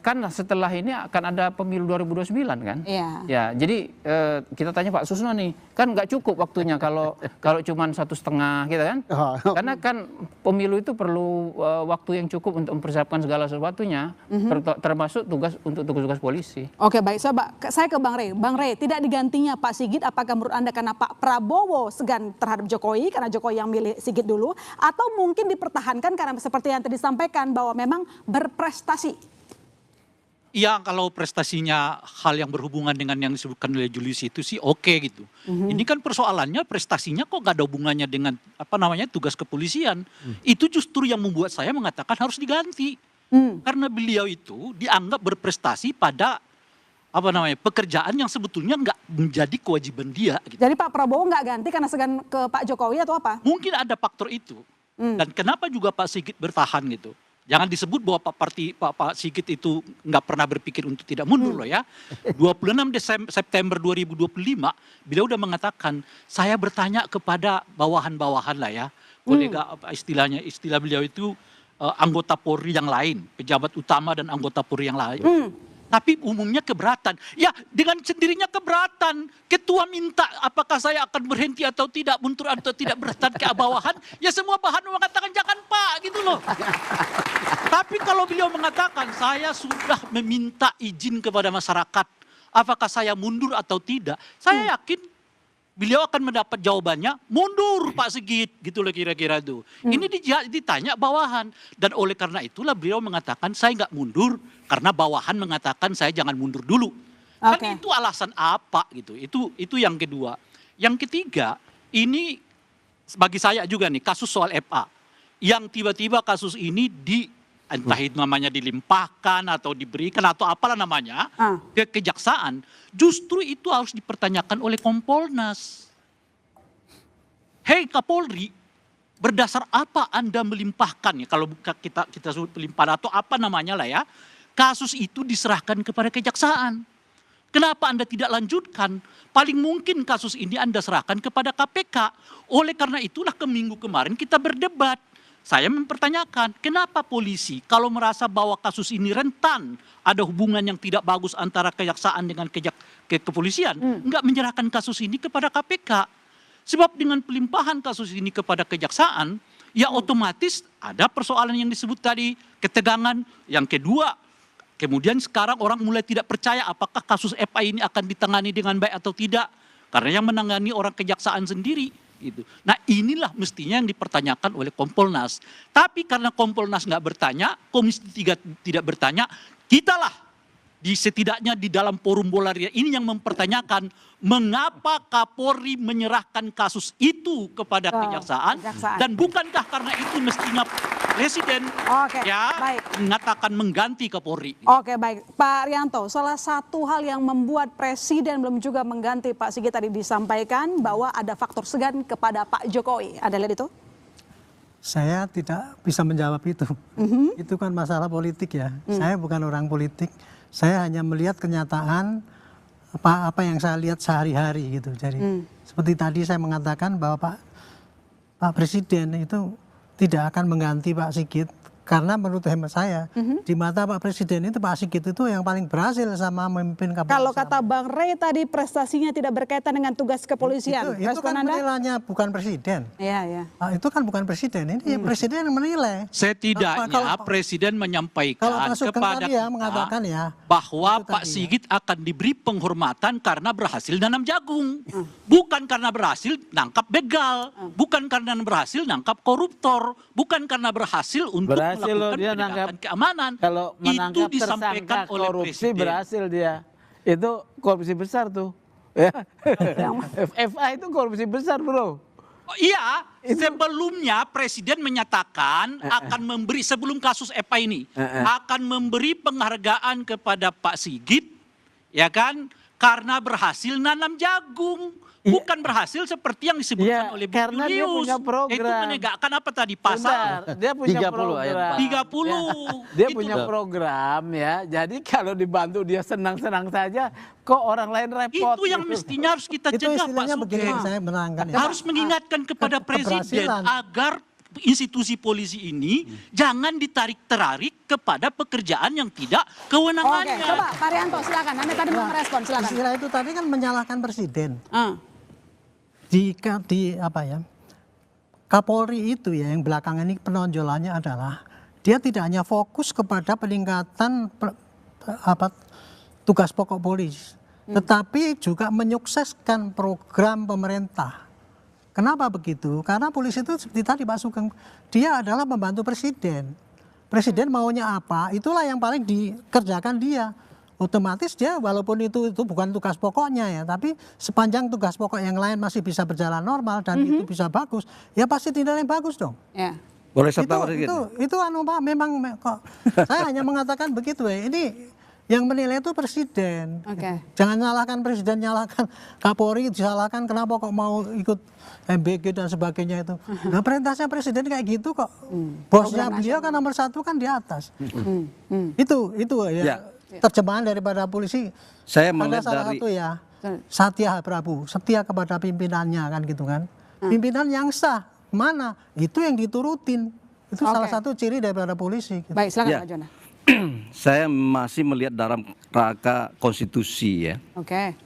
Speaker 15: Kan setelah ini akan ada pemilu 2029 kan?
Speaker 11: Iya.
Speaker 15: Ya, jadi kita tanya Pak Susno nih, kan nggak cukup waktunya kalau cuma 1,5 gitu kan? Karena kan pemilu itu perlu waktu yang cukup untuk mempersiapkan segala sesuatunya, termasuk tugas polisi.
Speaker 11: Oke, baik. Saya ke Bang Ray. Bang Ray, tidak digantinya Pak Sigit, apakah menurut Anda karena Pak Prabowo segan terhadap Jokowi, karena Jokowi yang milih Sigit dulu, atau mungkin dipertahankan karena seperti yang tadi disampaikan bahwa memang berprestasi?
Speaker 8: Ya, kalau prestasinya hal yang berhubungan dengan yang disebutkan oleh Julius itu sih oke gitu. Ini kan persoalannya prestasinya kok gak ada hubungannya dengan tugas kepolisian. Itu justru yang membuat saya mengatakan harus diganti. Karena beliau itu dianggap berprestasi pada pekerjaan yang sebetulnya nggak menjadi kewajiban dia. Gitu.
Speaker 11: Jadi Pak Prabowo nggak ganti karena segan ke Pak Jokowi atau apa?
Speaker 8: Mungkin ada faktor itu. Dan kenapa juga Pak Sigit bertahan gitu. Jangan disebut bahwa Pak Sigit itu nggak pernah berpikir untuk tidak mundur loh ya. 26 September 2025 beliau udah mengatakan, saya bertanya kepada bawahan-bawahan lah ya. Kolega istilah beliau itu anggota Polri yang lain, pejabat utama dan anggota Polri yang lain. Tapi umumnya keberatan. Ya, dengan sendirinya keberatan. Ketua minta apakah saya akan berhenti atau tidak, mundur atau tidak, bertahan ke bawahan. Ya semua bahan mengatakan jangan Pak, gitu loh. Tapi kalau beliau mengatakan saya sudah meminta izin kepada masyarakat, apakah saya mundur atau tidak, saya yakin beliau akan mendapat jawabannya mundur Pak Sigit, gitu loh kira-kira itu. Ini ditanya bawahan, dan oleh karena itulah beliau mengatakan saya nggak mundur karena bawahan mengatakan saya jangan mundur dulu. Kan itu alasan apa gitu? Itu yang kedua. Yang ketiga, ini bagi saya juga nih kasus soal FA yang tiba-tiba kasus ini entah itu namanya dilimpahkan atau diberikan atau apalah namanya ke kejaksaan, justru itu harus dipertanyakan oleh Kompolnas. Hei Kapolri, berdasar apa Anda melimpahkan ya, kalau kita sebut pelimpahan atau apa namanya lah ya, kasus itu diserahkan kepada kejaksaan. Kenapa Anda tidak lanjutkan? Paling mungkin kasus ini Anda serahkan kepada KPK. Oleh karena itulah minggu kemarin kita berdebat. Saya mempertanyakan, kenapa polisi kalau merasa bahwa kasus ini rentan, ada hubungan yang tidak bagus antara kejaksaan dengan kepolisian, enggak menyerahkan kasus ini kepada KPK. Sebab dengan pelimpahan kasus ini kepada kejaksaan, ya otomatis ada persoalan yang disebut tadi, ketegangan. Yang kedua, kemudian sekarang orang mulai tidak percaya apakah kasus FA ini akan ditangani dengan baik atau tidak. Karena yang menangani orang kejaksaan sendiri. gitu. Nah inilah mestinya yang dipertanyakan oleh Kompolnas. Tapi karena Kompolnas nggak bertanya, Komisi 3 tidak bertanya, kitalah setidaknya di dalam forum bola liar ini yang mempertanyakan mengapa Kapolri menyerahkan kasus itu kepada kejaksaan dan bukankah karena itu mestinya Presiden mengatakan mengganti Kapolri.
Speaker 11: Oke, baik. Pak Rianto, salah satu hal yang membuat Presiden belum juga mengganti Pak Sigit tadi disampaikan bahwa ada faktor segan kepada Pak Jokowi. Ada lihat itu?
Speaker 13: Saya tidak bisa menjawab itu. Itu kan masalah politik ya. Saya bukan orang politik. Saya hanya melihat kenyataan apa yang saya lihat sehari-hari gitu. Jadi seperti tadi saya mengatakan bahwa Pak Presiden itu tidak akan mengganti Pak Sigit karena menurut hemat saya di mata Pak Presiden itu Pak Sigit itu yang paling berhasil sama memimpin kepolisian.
Speaker 11: Kalau kata Bang Rey tadi prestasinya tidak berkaitan dengan tugas kepolisian.
Speaker 13: Itu kan penilaiannya bukan Presiden.
Speaker 11: Iya.
Speaker 13: Itu kan bukan Presiden. Ini Presiden yang menilai.
Speaker 8: Setidaknya Presiden menyampaikan kepada
Speaker 13: dia mengatakan ya
Speaker 8: bahwa Pak Sigit akan diberi penghormatan karena berhasil nanam jagung. Bukan karena berhasil nangkap begal. Bukan karena berhasil nangkap koruptor. Bukan karena berhasil untuk melakukan penegakan keamanan.
Speaker 2: Kalau menangkap
Speaker 8: itu disampaikan
Speaker 2: tersangka
Speaker 8: oleh
Speaker 2: korupsi
Speaker 8: Presiden.
Speaker 2: berhasil dia. Itu korupsi besar tuh. Ya. FA itu korupsi besar bro.
Speaker 8: Iya, sebelumnya Presiden menyatakan akan memberi, sebelum kasus EPA ini, akan memberi penghargaan kepada Pak Sigit, ya kan, karena berhasil nanam jagung. Bukan berhasil seperti yang disebutkan oleh Bu
Speaker 2: karena dia punya program.
Speaker 8: Itu menegakkan apa tadi? Pasal
Speaker 2: dia punya 30 program.
Speaker 8: 30.
Speaker 2: Dia punya program ya. Jadi kalau dibantu dia senang-senang saja, kok orang lain repot.
Speaker 8: Itu yang mestinya harus kita cegah Pak Sugeng.
Speaker 13: Saya menerangkan ya.
Speaker 8: Harus mengingatkan kepada Presiden agar institusi polisi ini jangan ditarik-tarik kepada pekerjaan yang tidak kewenangannya.
Speaker 11: Oke, coba Pak Rianto silakan. Anda tadi mau merespon, silakan.
Speaker 13: Istilah itu tadi kan menyalahkan Presiden. Kapolri itu ya yang belakangan ini penonjolannya adalah dia tidak hanya fokus kepada peningkatan tugas pokok polisi, tetapi juga menyukseskan program pemerintah. Kenapa begitu? Karena polisi itu seperti tadi Pak Sugeng, dia adalah membantu Presiden. Presiden maunya apa, itulah yang paling dikerjakan dia. Otomatis dia walaupun itu bukan tugas pokoknya ya, tapi sepanjang tugas pokok yang lain masih bisa berjalan normal dan itu bisa bagus, ya pasti tindakan yang bagus dong.
Speaker 11: Ya.
Speaker 14: Boleh serta
Speaker 13: itu Pak, memang kok saya hanya mengatakan begitu ya. Ini yang menilai itu Presiden. Jangan nyalahkan Presiden, nyalahkan Kapolri, disalahkan kenapa kok mau ikut MBG dan sebagainya itu. Nah perintahnya Presiden kayak gitu kok. Bosnya beliau kan nomor 1 kan di atas. Itu ya. Terjemahan daripada polisi.
Speaker 14: Saya melihat
Speaker 13: ada salah satu ya, Satya Prabu, setia kepada pimpinannya kan gitu kan. Pimpinan yang sah, mana? Itu yang diturutin. Itu salah satu ciri daripada polisi. Gitu.
Speaker 11: Baik, silakan Pak Jona.
Speaker 14: Saya masih melihat dalam rangka konstitusi ya.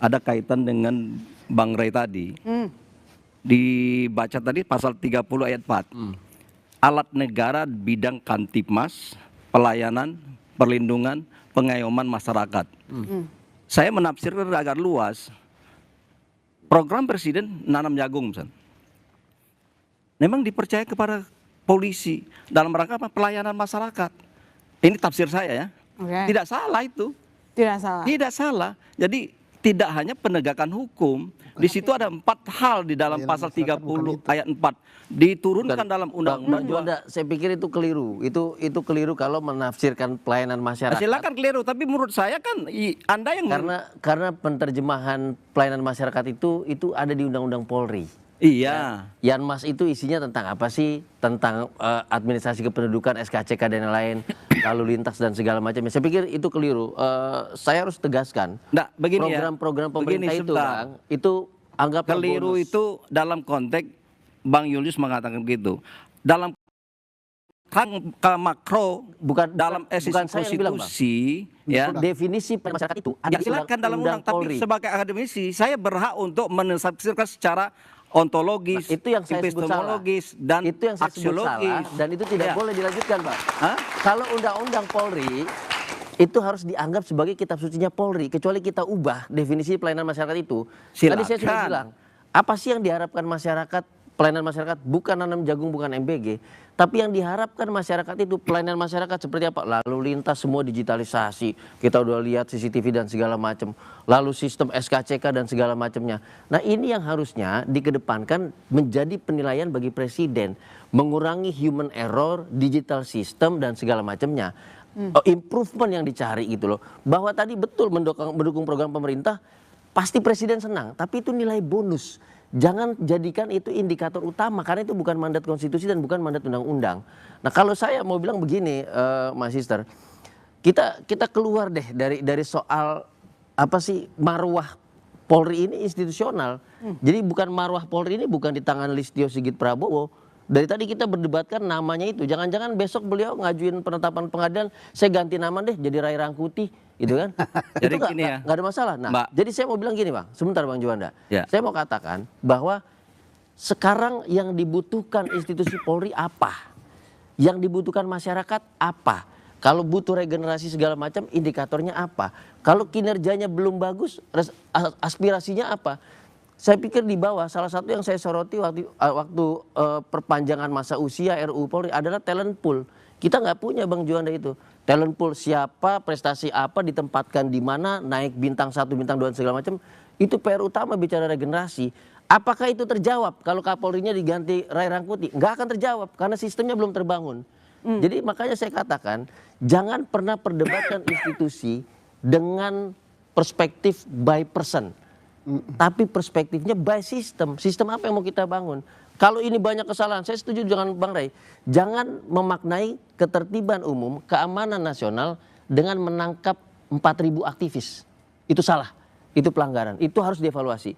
Speaker 14: Ada kaitan dengan Bang Rey tadi. Dibaca tadi pasal 30 ayat 4. Alat negara bidang Kamtipmas, pelayanan, perlindungan, pengayoman masyarakat. Saya menafsirkan agak luas. Program Presiden nanam jagung misalnya. Memang dipercaya kepada polisi dalam rangka pelayanan masyarakat. Ini tafsir saya ya. Tidak salah itu. Tidak salah. Jadi tidak hanya penegakan hukum. Di situ ada 4 hal di dalam pasal 30 ayat 4 diturunkan dalam undang-undang.
Speaker 6: Saya pikir itu keliru. Itu keliru kalau menafsirkan pelayanan masyarakat.
Speaker 14: Silakan keliru, tapi menurut saya kan Anda yang
Speaker 6: karena penerjemahan pelayanan masyarakat itu ada di Undang-Undang Polri.
Speaker 14: Iya.
Speaker 6: Yanmas itu isinya tentang apa sih? Tentang administrasi kependudukan, SKCK dan lain-lain, lalu lintas dan segala macam. Saya pikir itu keliru. Saya harus tegaskan. Program-program pemerintah itu, Bang, itu anggap
Speaker 14: keliru bonus. Itu dalam konteks Bang Julius mengatakan begitu. Dalam makro
Speaker 6: bukan
Speaker 14: dalam konstitusi ya
Speaker 6: definisi masyarakat itu ada
Speaker 14: silakan dalam undang, tapi sebagai akademisi saya berhak untuk menafsirkan secara ontologis,
Speaker 6: itu yang saya sebut salah.
Speaker 14: Dan
Speaker 6: itu yang saya sebut salah dan itu tidak boleh dilanjutkan, Pak. Kalau undang-undang Polri itu harus dianggap sebagai kitab sucinya Polri, kecuali kita ubah definisi pelayanan masyarakat itu. Tadi saya sudah bilang, apa sih yang diharapkan masyarakat pelayanan masyarakat bukan nanam jagung, bukan MBG, tapi yang diharapkan masyarakat itu pelayanan masyarakat seperti apa? Lalu lintas semua digitalisasi, kita udah lihat CCTV dan segala macam, lalu sistem SKCK dan segala macamnya. Nah ini yang harusnya dikedepankan menjadi penilaian bagi presiden, mengurangi human error, digital system dan segala macamnya. Improvement yang dicari gitu loh, bahwa tadi betul mendukung program pemerintah pasti presiden senang, tapi itu nilai bonus. Jangan jadikan itu indikator utama karena itu bukan mandat konstitusi dan bukan mandat undang-undang. Nah kalau saya mau bilang begini, Mas Sister, kita keluar deh dari soal apa sih marwah Polri ini institusional. Jadi bukan marwah Polri ini bukan di tangan Listio Sigit Prabowo. Dari tadi kita berdebatkan namanya itu. Jangan-jangan besok beliau ngajuin penetapan pengadilan, saya ganti nama deh jadi Rai Rangkuti, gitu kan? Jadi itu nggak ada masalah. Nah, jadi saya mau bilang gini Bang, sebentar Bang Juanda. Ya. Saya mau katakan bahwa sekarang yang dibutuhkan institusi Polri apa? Yang dibutuhkan masyarakat apa? Kalau butuh regenerasi segala macam, indikatornya apa? Kalau kinerjanya belum bagus, aspirasinya apa? Saya pikir di bawah salah satu yang saya soroti waktu perpanjangan masa usia RUU Polri adalah talent pool. Kita nggak punya Bang Juanda itu. Talent pool siapa, prestasi apa, ditempatkan di mana, naik bintang 1, bintang 2 dan segala macam. Itu PR utama bicara regenerasi. Apakah itu terjawab kalau Kapolrinya diganti Rai Rangkuti? Nggak akan terjawab karena sistemnya belum terbangun. Jadi makanya saya katakan jangan pernah perdebatkan institusi dengan perspektif by person. Tapi perspektifnya by system. Sistem apa yang mau kita bangun? Kalau ini banyak kesalahan, saya setuju dengan Bang Ray. Jangan memaknai ketertiban umum, keamanan nasional dengan menangkap 4.000 aktivis. Itu salah, itu pelanggaran, itu harus dievaluasi.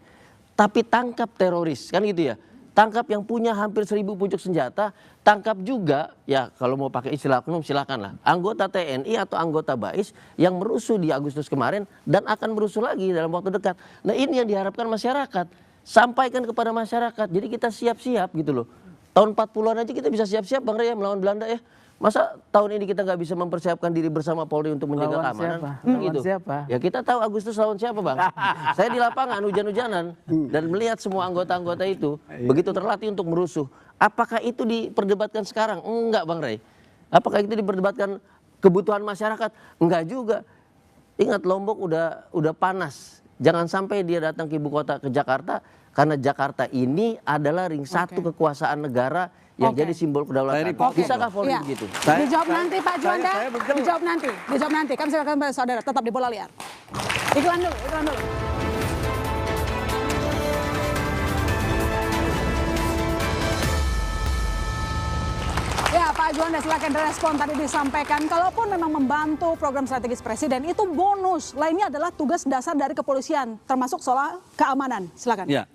Speaker 6: Tapi tangkap teroris, kan gitu ya. Tangkap yang punya hampir 1.000 pucuk senjata, tangkap juga, ya kalau mau pakai istilah oknum silakanlah, anggota TNI atau anggota BAIS yang merusuh di Agustus kemarin dan akan merusuh lagi dalam waktu dekat. Nah ini yang diharapkan masyarakat, sampaikan kepada masyarakat, jadi kita siap-siap gitu loh. Tahun 40-an aja kita bisa siap-siap Bang Ray ya, melawan Belanda ya. Masa tahun ini kita nggak bisa mempersiapkan diri bersama Polri untuk menjaga keamanan? Gitu. Siapa? Ya kita tahu Agustus lawan siapa Bang. Saya di lapangan hujan-hujanan dan melihat semua anggota-anggota itu begitu terlatih untuk merusuh. Apakah itu diperdebatkan sekarang? Enggak Bang Ray. Apakah itu diperdebatkan kebutuhan masyarakat? Enggak juga. Ingat Lombok udah panas. Jangan sampai dia datang ke ibu kota, ke Jakarta, karena Jakarta ini adalah ring satu kekuasaan negara yang jadi simbol kedaulatan. Bisakah Polri begitu?
Speaker 11: Dijawab nanti Pak Juanda. Dijawab nanti. Kami silakan pada saudara tetap di Bola Liar. Iklan dulu. Ya Pak Juanda silakan respon tadi disampaikan. Kalaupun memang membantu program strategis Presiden itu bonus. Lainnya adalah tugas dasar dari kepolisian termasuk soal keamanan. Silakan.
Speaker 14: Ya,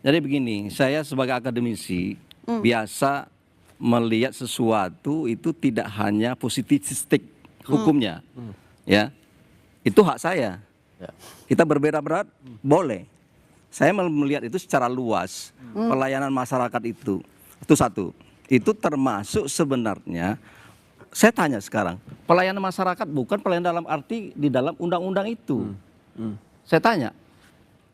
Speaker 14: jadi begini, saya sebagai akademisi biasa melihat sesuatu itu tidak hanya positivistik hukumnya, ya itu hak saya. Kita berbeda berat boleh. Saya melihat itu secara luas pelayanan masyarakat itu satu. Itu termasuk sebenarnya. Saya tanya sekarang, pelayanan masyarakat bukan pelayanan dalam arti di dalam undang-undang itu. Saya tanya,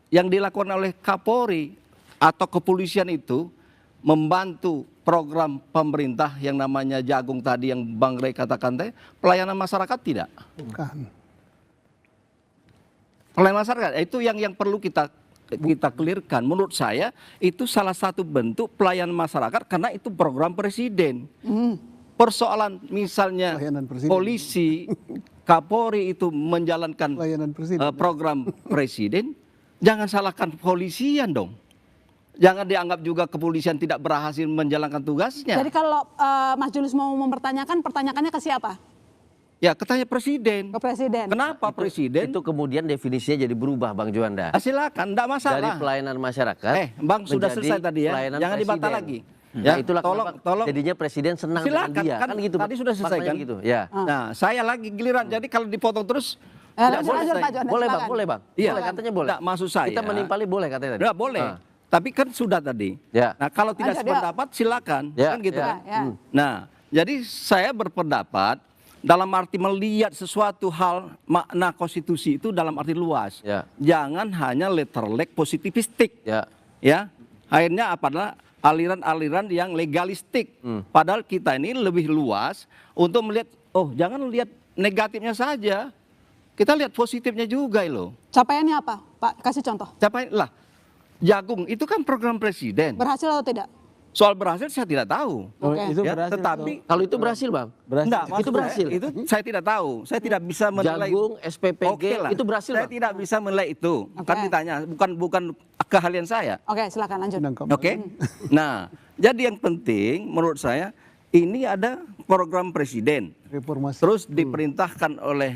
Speaker 14: yang dilakukan oleh Kapolri atau kepolisian itu membantu program pemerintah yang namanya jagung tadi yang Bang Ray katakan tadi, pelayanan masyarakat tidak?
Speaker 12: Bukan.
Speaker 14: Pelayanan masyarakat itu yang perlu kita clearkan. Menurut saya itu salah satu bentuk pelayanan masyarakat karena itu program presiden. Persoalan misalnya polisi, Kapolri itu menjalankan program presiden, jangan salahkan kepolisian dong. Jangan dianggap juga kepolisian tidak berhasil menjalankan tugasnya.
Speaker 11: Jadi kalau Mas Julius mau mempertanyakan, pertanyaannya ke siapa?
Speaker 14: Ya, katanya presiden.
Speaker 11: Ke presiden.
Speaker 14: Kenapa presiden?
Speaker 6: Itu kemudian definisinya jadi berubah Bang Juanda.
Speaker 14: Silakan, enggak masalah.
Speaker 6: Dari pelayanan masyarakat.
Speaker 14: Bang sudah selesai tadi ya. Jangan dibantah lagi.
Speaker 6: Ya, itulah tolong. Jadinya presiden senang
Speaker 14: silakan,
Speaker 6: dengan dia.
Speaker 14: Kan gitu. Tadi sudah selesai kan?
Speaker 6: Gitu. Ya.
Speaker 14: Nah, saya lagi giliran. Jadi kalau dipotong terus
Speaker 6: boleh Bang.
Speaker 14: Iya,
Speaker 6: boleh, katanya boleh.
Speaker 14: Enggak, maksud saya.
Speaker 6: Kita menimpali boleh katanya tadi.
Speaker 14: Enggak boleh. Tapi kan sudah tadi.
Speaker 6: Ya.
Speaker 14: Nah, kalau tidak sependapat silakan, kan gitu kan. Nah, jadi saya berpendapat dalam arti melihat sesuatu hal makna konstitusi itu dalam arti luas. Jangan hanya letterlek positivistik. Ya. Akhirnya aliran-aliran yang legalistik. Padahal kita ini lebih luas untuk melihat, oh jangan lihat negatifnya saja, kita lihat positifnya juga loh.
Speaker 11: Capaiannya apa, Pak? Kasih contoh.
Speaker 14: Capaian lah, jagung itu kan program presiden.
Speaker 11: Berhasil atau tidak?
Speaker 14: Soal berhasil saya tidak tahu.
Speaker 6: Itu
Speaker 14: Ya,
Speaker 6: berhasil,
Speaker 14: tetapi
Speaker 6: kalau itu berhasil, Bang.
Speaker 14: enggak,
Speaker 6: Itu berhasil.
Speaker 14: Itu saya tidak tahu. Saya tidak bisa menilai.
Speaker 6: Jagung, SPPG,
Speaker 14: Oke lah.
Speaker 6: itu berhasil,
Speaker 14: Saya
Speaker 6: Bang.
Speaker 14: tidak bisa menilai itu. Kan ditanya, bukan keahlian saya.
Speaker 11: Oke, silakan lanjut.
Speaker 14: Oke. Nah, jadi yang penting menurut saya ini ada program presiden.
Speaker 12: Reformasi.
Speaker 14: Terus diperintahkan oleh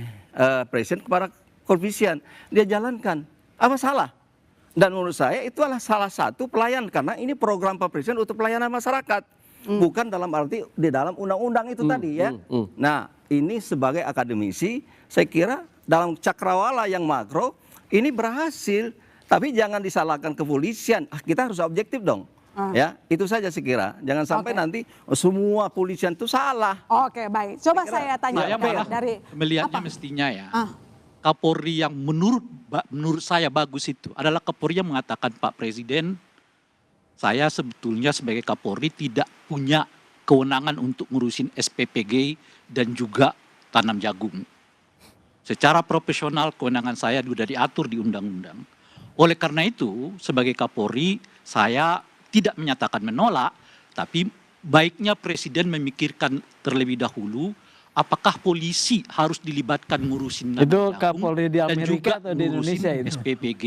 Speaker 14: presiden kepada kepolisian. Dia jalankan. Apa salah? Dan menurut saya itu adalah salah satu pelayan karena ini program Pak Presiden untuk pelayanan masyarakat. Bukan dalam arti di dalam undang-undang itu tadi ya. Nah, ini sebagai akademisi saya kira dalam cakrawala yang makro ini berhasil. Tapi jangan disalahkan kepolisian. Kita harus objektif dong. Ya, itu saja saya kira. Jangan sampai nanti semua polisian itu salah.
Speaker 11: Oke, baik. Coba saya tanya
Speaker 8: Saya malah
Speaker 11: dari
Speaker 8: melihatnya mestinya ya. Kapolri yang menurut saya bagus itu adalah Kapolri yang mengatakan, Pak Presiden, saya sebetulnya sebagai Kapolri tidak punya kewenangan untuk ngurusin SPPG dan juga tanam jagung. Secara profesional kewenangan saya sudah diatur di undang-undang. Oleh karena itu sebagai Kapolri saya tidak menyatakan menolak, tapi baiknya Presiden memikirkan terlebih dahulu apakah polisi harus dilibatkan ngurusin
Speaker 2: Itu Kapolri di Amerika atau di Indonesia itu?
Speaker 8: SPPG,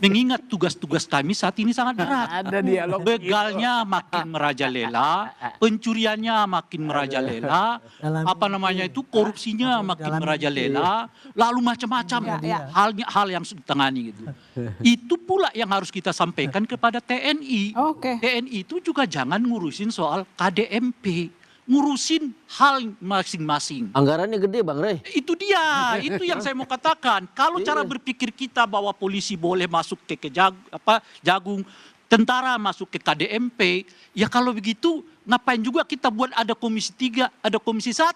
Speaker 8: mengingat tugas-tugas kami saat ini sangat berat.
Speaker 2: Ada dialog
Speaker 8: begalnya makin merajalela, pencuriannya makin merajalela, korupsinya makin merajalela, lalu macam-macam hal yang ditangani gitu. Itu pula yang harus kita sampaikan kepada TNI. TNI itu juga jangan ngurusin soal KDMP. Ngurusin hal masing-masing.
Speaker 6: Anggarannya gede, Bang Rey.
Speaker 8: Itu dia, itu yang saya mau katakan. Kalau cara berpikir kita bahwa polisi boleh masuk ke jagung, tentara masuk ke KDMP, ya kalau begitu ngapain juga kita buat ada komisi 3, ada komisi 1.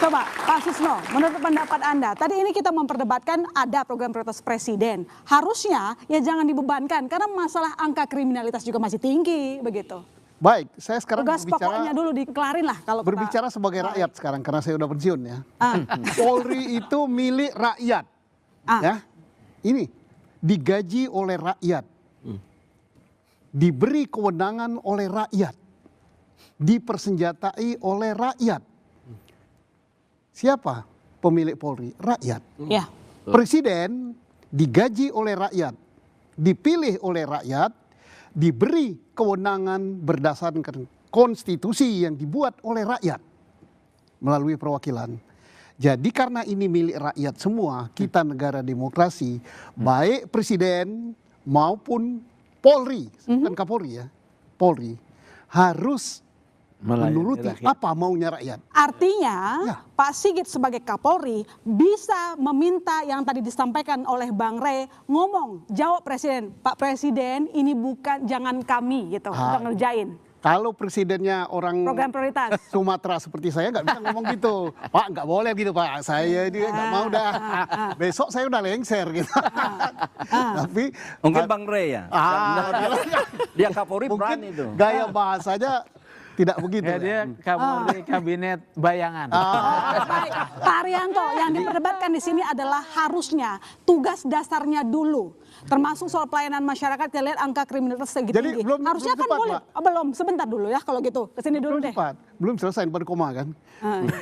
Speaker 11: Coba Pak Susno, menurut pendapat Anda, tadi ini kita memperdebatkan ada program prioritas presiden. Harusnya ya jangan dibebankan karena masalah angka kriminalitas juga masih tinggi begitu.
Speaker 12: Baik, saya sekarang
Speaker 11: tugas pokoknya dulu dikelarin lah kalau
Speaker 12: berbicara sebagai rakyat sekarang karena saya udah pensiun ya. Polri itu milik rakyat. Ya. Ini digaji oleh rakyat. Diberi kewenangan oleh rakyat. Dipersenjatai oleh rakyat. Siapa pemilik Polri? Rakyat.
Speaker 11: Ya.
Speaker 12: Presiden digaji oleh rakyat. Dipilih oleh rakyat, diberi kewenangan berdasarkan konstitusi yang dibuat oleh rakyat melalui perwakilan. Jadi karena ini milik rakyat semua, kita negara demokrasi, baik presiden maupun Polri, bukan Kapolri ya, Polri harus menuruti apa maunya rakyat.
Speaker 11: Artinya Pak Sigit sebagai Kapolri bisa meminta yang tadi disampaikan oleh Bang Rey, ngomong, jawab Presiden, Pak Presiden ini bukan jangan kami gitu, untuk ngerjain.
Speaker 12: Kalau presidennya orang
Speaker 11: program prioritas
Speaker 12: Sumatera seperti saya nggak bisa ngomong gitu. Pak nggak boleh gitu Pak, saya dia nggak mau dah. Besok saya udah lengser gitu. Tapi
Speaker 14: mungkin Bang Rey ya. Dia Kapolri berani itu.
Speaker 12: Gaya bahasanya tidak begitu.
Speaker 2: Ya, dia Kapolri kabinet bayangan.
Speaker 11: Baik, Pak Arianto, yang diperdebatkan di sini adalah harusnya tugas dasarnya dulu, termasuk soal pelayanan masyarakat. Kita lihat angka kriminalitas segitu tinggi. Harusnya kan boleh. Belum, sebentar dulu ya kalau gitu. Kesini dulu deh.
Speaker 12: Belum selesai pada koma kan.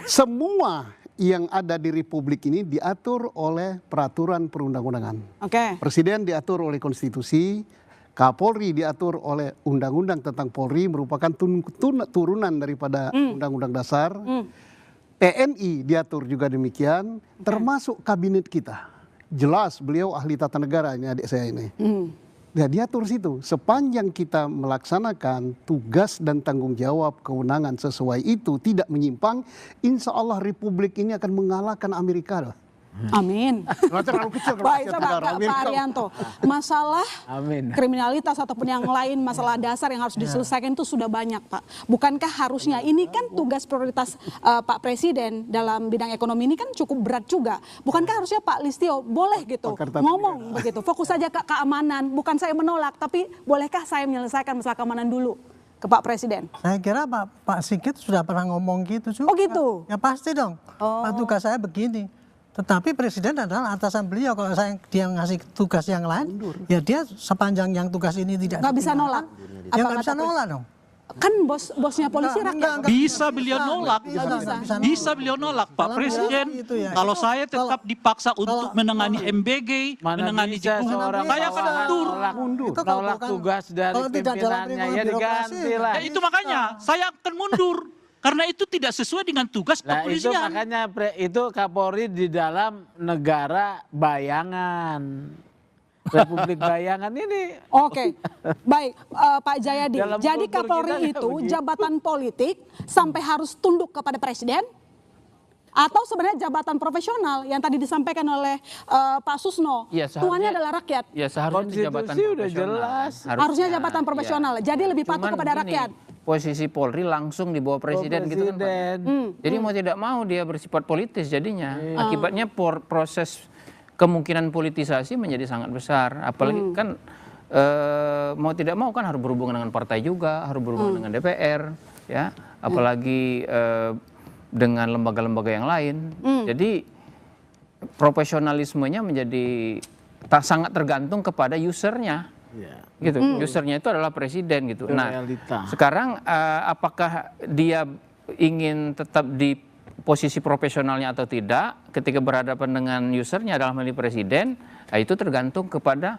Speaker 12: Semua yang ada di Republik ini diatur oleh peraturan perundang-undangan. Presiden diatur oleh konstitusi. Kapolri diatur oleh undang-undang tentang Polri, merupakan turunan daripada undang-undang dasar. TNI diatur juga demikian, termasuk kabinet kita. Jelas beliau ahli tata negara, ini adik saya ini. Ya, diatur situ. Sepanjang kita melaksanakan tugas dan tanggung jawab kewenangan sesuai itu, tidak menyimpang, insya Allah Republik ini akan mengalahkan Amerika.
Speaker 11: Amin.
Speaker 12: Nggak terlalu kecil kalau
Speaker 11: Baik,
Speaker 12: Asia
Speaker 11: coba
Speaker 12: Tenggara.
Speaker 11: Pak Arianto. Masalah
Speaker 2: Amin.
Speaker 11: kriminalitas ataupun yang lain, masalah dasar yang harus diselesaikan itu sudah banyak, Pak. Bukankah harusnya ini kan tugas prioritas Pak Presiden dalam bidang ekonomi ini kan cukup berat juga. Bukankah harusnya Pak Listio boleh gitu ngomong begitu, fokus saja ke keamanan. Bukan saya menolak, tapi bolehkah saya menyelesaikan masalah keamanan dulu ke Pak Presiden?
Speaker 13: Saya kira Pak Sigit sudah pernah ngomong gitu juga.
Speaker 11: Oh gitu?
Speaker 13: Ya pasti dong. Pak, tugas saya begini. Tetapi Presiden adalah atasan beliau. Kalau dia ngasih tugas yang lain, ya dia sepanjang yang tugas ini tidak
Speaker 11: Nggak bisa nolak.
Speaker 13: Ya nggak bisa nolak dong.
Speaker 11: Kan bosnya polisi rakyat.
Speaker 8: Bisa beliau nolak. Bisa beliau nolak, Pak Presiden. Kalau saya tetap dipaksa untuk menangani MBG, menangani
Speaker 2: seorang
Speaker 8: saya akan mundur.
Speaker 2: Nolak tugas dari pimpinannya, ya diganti lah.
Speaker 8: Ya, itu makanya saya akan mundur. Karena itu tidak sesuai dengan tugas kepolisian.
Speaker 2: Itu makanya itu Kapolri di dalam negara bayangan. Republik Bayangan ini.
Speaker 11: Oke, baik Pak Jayadi. Jadi Kapolri itu jabatan politik sampai harus tunduk kepada Presiden? Atau sebenarnya jabatan profesional yang tadi disampaikan oleh Pak Susno,
Speaker 15: ya,
Speaker 11: tuannya adalah rakyat.
Speaker 15: Ya seharusnya jabatan
Speaker 2: udah jelas.
Speaker 11: Harusnya jabatan profesional. Jadi lebih patuh kepada rakyat.
Speaker 15: Posisi Polri langsung di bawah Presiden gitu kan, Pak. Jadi mau tidak mau dia bersifat politis jadinya. Akibatnya proses kemungkinan politisasi menjadi sangat besar. Apalagi kan mau tidak mau kan harus berhubungan dengan partai juga, harus berhubungan dengan DPR, ya. Apalagi dengan lembaga-lembaga yang lain. Jadi profesionalismenya menjadi sangat tergantung kepada usernya. Gitu. Usernya itu adalah Presiden gitu. Nah, sekarang apakah dia ingin tetap di posisi profesionalnya atau tidak ketika berhadapan dengan usernya adalah milik Presiden, itu tergantung kepada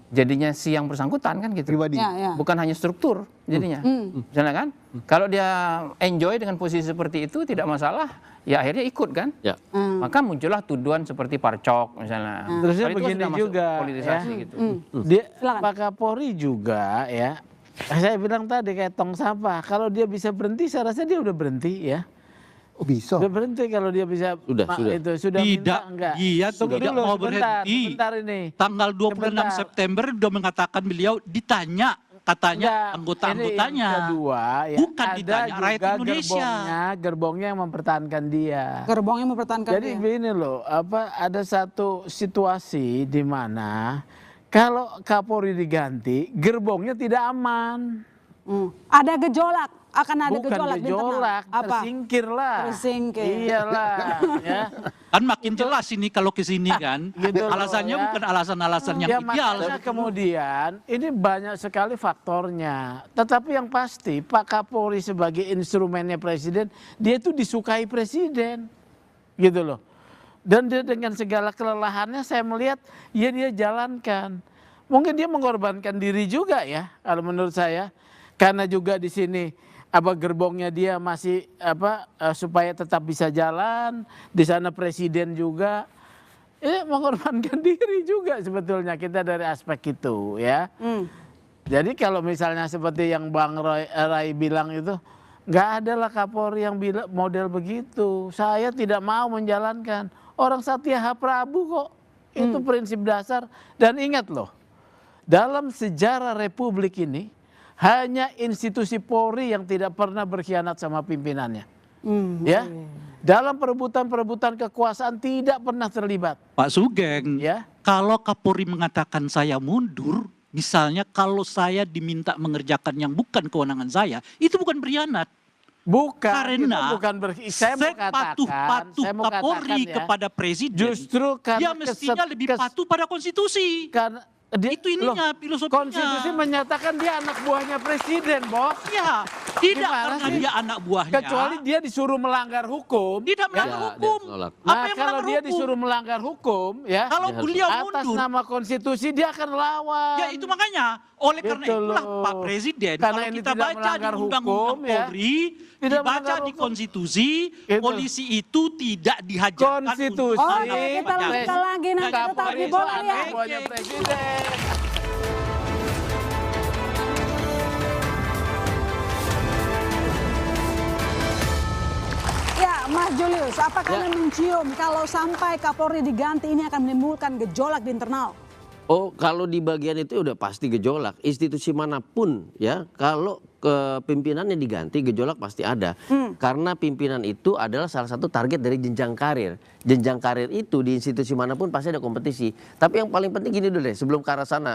Speaker 15: jadinya si yang bersangkutan kan gitu.
Speaker 12: Pribadi.
Speaker 15: Bukan hanya struktur jadinya. Misalnya kan, kalau dia enjoy dengan posisi seperti itu tidak masalah, ya akhirnya ikut kan. Maka muncullah tuduhan seperti parcok misalnya.
Speaker 2: Terusnya begini juga
Speaker 15: politisasi
Speaker 2: ya.
Speaker 15: gitu.
Speaker 2: Pak Kapolri juga ya. Saya bilang tadi kayak tong sampah. Kalau dia bisa berhenti, saya rasa dia udah berhenti ya.
Speaker 12: Bisa.
Speaker 2: Udah berhenti kalau dia bisa. Itu sudah
Speaker 8: tidak,
Speaker 2: enggak.
Speaker 8: Iya, tidak mau berhenti.
Speaker 2: Sebentar ini.
Speaker 8: Tanggal 26 September sudah mengatakan beliau ditanya katanya anggota-anggotanya.
Speaker 2: Kedua, ya,
Speaker 8: bukan ditanya rakyat Indonesia.
Speaker 2: Gerbongnya yang mempertahankan dia.
Speaker 11: Gerbongnya mempertahankan
Speaker 2: Jadi
Speaker 11: dia.
Speaker 2: begini loh, ada satu situasi di mana kalau Kapolri diganti, gerbongnya tidak aman.
Speaker 11: Ada gejolak, akan ada
Speaker 2: Bukan
Speaker 11: gejolak di internal. Apa?
Speaker 2: Tersingkirlah.
Speaker 11: Tersingkir.
Speaker 2: Iyalah. Ya.
Speaker 8: Kan makin jelas ini kalau ke sini kan. Alasannya bukan alasan-alasan yang ideal.
Speaker 2: Makanya kemudian ini banyak sekali faktornya. Tetapi yang pasti Pak Kapolri sebagai instrumennya Presiden, dia itu disukai Presiden. Gitu loh. Dan dia dengan segala kelelahannya saya melihat ya dia jalankan. Mungkin dia mengorbankan diri juga ya kalau menurut saya. Karena juga di sini gerbongnya dia masih supaya tetap bisa jalan, di sana Presiden juga mengorbankan diri juga sebetulnya kita dari aspek itu ya. Jadi kalau misalnya seperti yang Bang Rai bilang itu, nggak ada lah Kapolri yang bilang model begitu. Saya tidak mau menjalankan. Orang Satya H. Prabu kok. Itu prinsip dasar. Dan ingat loh, dalam sejarah Republik ini, hanya institusi Polri yang tidak pernah berkhianat sama pimpinannya. Ya, dalam perebutan kekuasaan tidak pernah terlibat.
Speaker 8: Pak Sugeng,
Speaker 2: ya.
Speaker 8: Kalau Kapolri mengatakan saya mundur, misalnya kalau saya diminta mengerjakan yang bukan kewenangan saya, itu bukan berkhianat.
Speaker 2: Bukan,
Speaker 8: karena
Speaker 2: saya mau
Speaker 8: patuh Kapolri kepada Presiden,
Speaker 2: justru
Speaker 8: dia mestinya lebih patuh pada konstitusi.
Speaker 2: Karena itu ininya, filosofinya. Konstitusi menyatakan dia anak buahnya Presiden, Bos.
Speaker 8: Ya, tidak karena dia anak buahnya.
Speaker 2: Kecuali dia disuruh melanggar hukum.
Speaker 8: Tidak melanggar hukum.
Speaker 2: Nah, kalau dia disuruh melanggar hukum, ya.
Speaker 8: Kalau beliau mundur,
Speaker 2: atas nama konstitusi dia akan lawan.
Speaker 8: Ya itu makanya. Oleh karena itulah Pak Presiden,
Speaker 2: karena
Speaker 8: kalau kita baca di Undang-Undang Polri, dibaca di konstitusi, polisi itu tidak dihajarkan
Speaker 2: konstitusi.
Speaker 11: Kita lagi nanti tetap di bola ya. Mas Julius, apakah Anda mencium kalau sampai Kapolri diganti ini akan menimbulkan gejolak di internal?
Speaker 6: Oh, kalau di bagian itu udah pasti gejolak. Institusi manapun ya, kalau pimpinannya diganti, gejolak pasti ada. Karena pimpinan itu adalah salah satu target dari jenjang karir. Jenjang karir itu di institusi manapun pasti ada kompetisi. Tapi yang paling penting gini dulu deh, sebelum ke arah sana,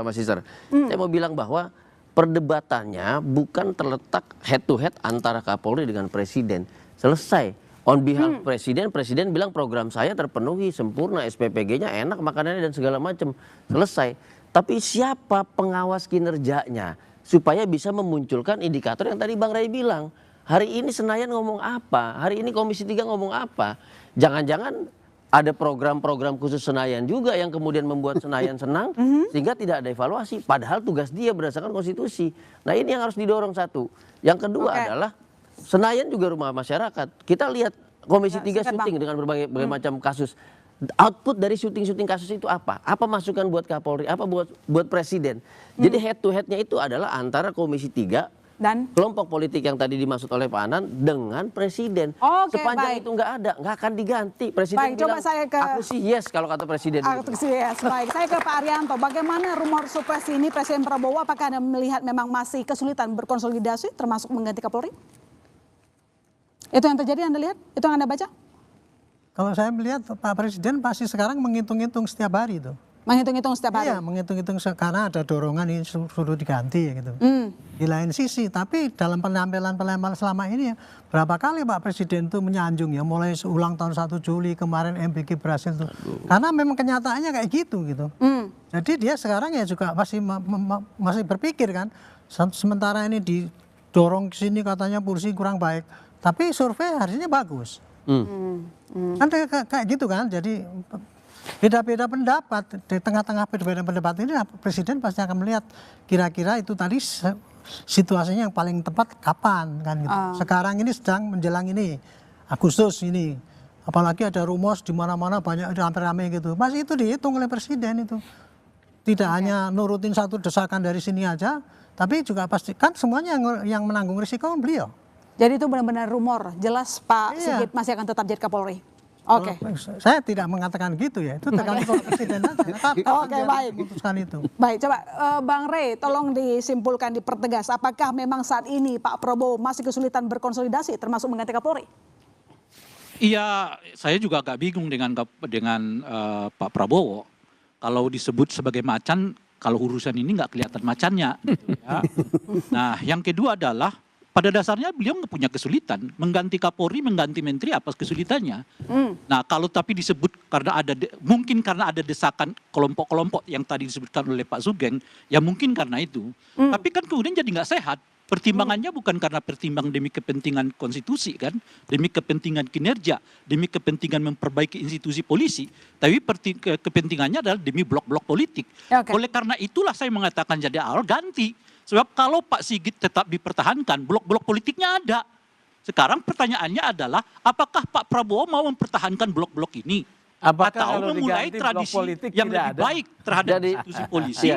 Speaker 6: Mas Isar. Saya mau bilang bahwa perdebatannya bukan terletak head to head antara Kapolri dengan Presiden. Selesai. On behalf Presiden, Presiden bilang program saya terpenuhi, sempurna, SPPG-nya enak, makanannya dan segala macam. Selesai. Tapi siapa pengawas kinerjanya? Supaya bisa memunculkan indikator yang tadi Bang Ray bilang. Hari ini Senayan ngomong apa? Hari ini Komisi 3 ngomong apa? Jangan-jangan ada program-program khusus Senayan juga yang kemudian membuat Senayan senang, sehingga tidak ada evaluasi. Padahal tugas dia berdasarkan konstitusi. Nah ini yang harus didorong satu. Yang kedua adalah Senayan juga rumah masyarakat. Kita lihat Komisi 3 syuting dengan berbagai macam kasus. Output dari syuting-syuting kasus itu apa? Apa masukan buat Kapolri? Apa buat Presiden? Jadi head to headnya itu adalah antara Komisi 3 dan kelompok politik yang tadi dimaksud oleh Pak Anan dengan Presiden. Sepanjang itu nggak ada, nggak akan diganti. Presiden bilang, aku sih yes kalau kata Presiden.
Speaker 11: Aku sih yes. Baik, saya ke Pak Arianto. Bagaimana rumor supresi ini Presiden Prabowo? Apakah Anda melihat memang masih kesulitan berkonsolidasi termasuk mengganti Kapolri? Itu yang terjadi Anda lihat? Itu yang Anda baca?
Speaker 13: Kalau saya melihat Pak Presiden pasti sekarang menghitung-hitung setiap hari itu.
Speaker 11: Menghitung-hitung setiap hari?
Speaker 13: Iya, menghitung-hitung karena ada dorongan ini suruh diganti gitu. Di lain sisi, tapi dalam penampilan selama ini ya, berapa kali Pak Presiden itu menyanjung ya, mulai ulang tahun 1 Juli kemarin MBG berhasil tuh. Karena memang kenyataannya kayak gitu. Jadi dia sekarang ya juga masih berpikir kan, sementara ini didorong ke sini katanya polisi kurang baik. Tapi survei harusnya bagus. Kan kayak gitu kan. Jadi beda-beda pendapat. Di tengah-tengah beda-beda pendapat ini Presiden pasti akan melihat kira-kira itu tadi situasinya yang paling tepat kapan kan gitu. Sekarang ini sedang menjelang ini Agustus ini. Apalagi ada rumus di mana-mana banyak rame-rame gitu. Pasti itu dihitung oleh Presiden itu. Tidak hanya nurutin satu desakan dari sini aja, tapi juga pasti kan semuanya yang menanggung risiko beliau.
Speaker 11: Jadi itu benar-benar rumor, jelas Pak Sigit masih akan tetap jadi Kapolri. Oke.
Speaker 13: Saya tidak mengatakan gitu ya, itu tergantung Presiden aja.
Speaker 11: Oke, baik.
Speaker 13: Memutuskan itu.
Speaker 11: Baik, coba Bang Rey tolong disimpulkan, dipertegas. Apakah memang saat ini Pak Prabowo masih kesulitan berkonsolidasi termasuk mengganti Kapolri?
Speaker 8: Iya, saya juga agak bingung dengan Pak Prabowo. Kalau disebut sebagai macan, kalau urusan ini nggak kelihatan macannya. Gitu ya. Nah, yang kedua adalah pada dasarnya beliau nggak punya kesulitan mengganti Kapolri, mengganti Menteri, apa kesulitannya? Nah kalau tapi disebut karena mungkin karena ada desakan kelompok-kelompok yang tadi disebutkan oleh Pak Sugeng, ya mungkin karena itu. Tapi kan kemudian jadi nggak sehat. Pertimbangannya bukan karena pertimbang demi kepentingan konstitusi kan, demi kepentingan kinerja, demi kepentingan memperbaiki institusi polisi, tapi kepentingannya adalah demi blok-blok politik. Oleh karena itulah saya mengatakan jadi awal ganti. Sebab kalau Pak Sigit tetap dipertahankan, blok-blok politiknya ada. Sekarang pertanyaannya adalah, apakah Pak Prabowo mau mempertahankan blok-blok ini? Atau memulai tradisi yang lebih baik terhadap institusi polisi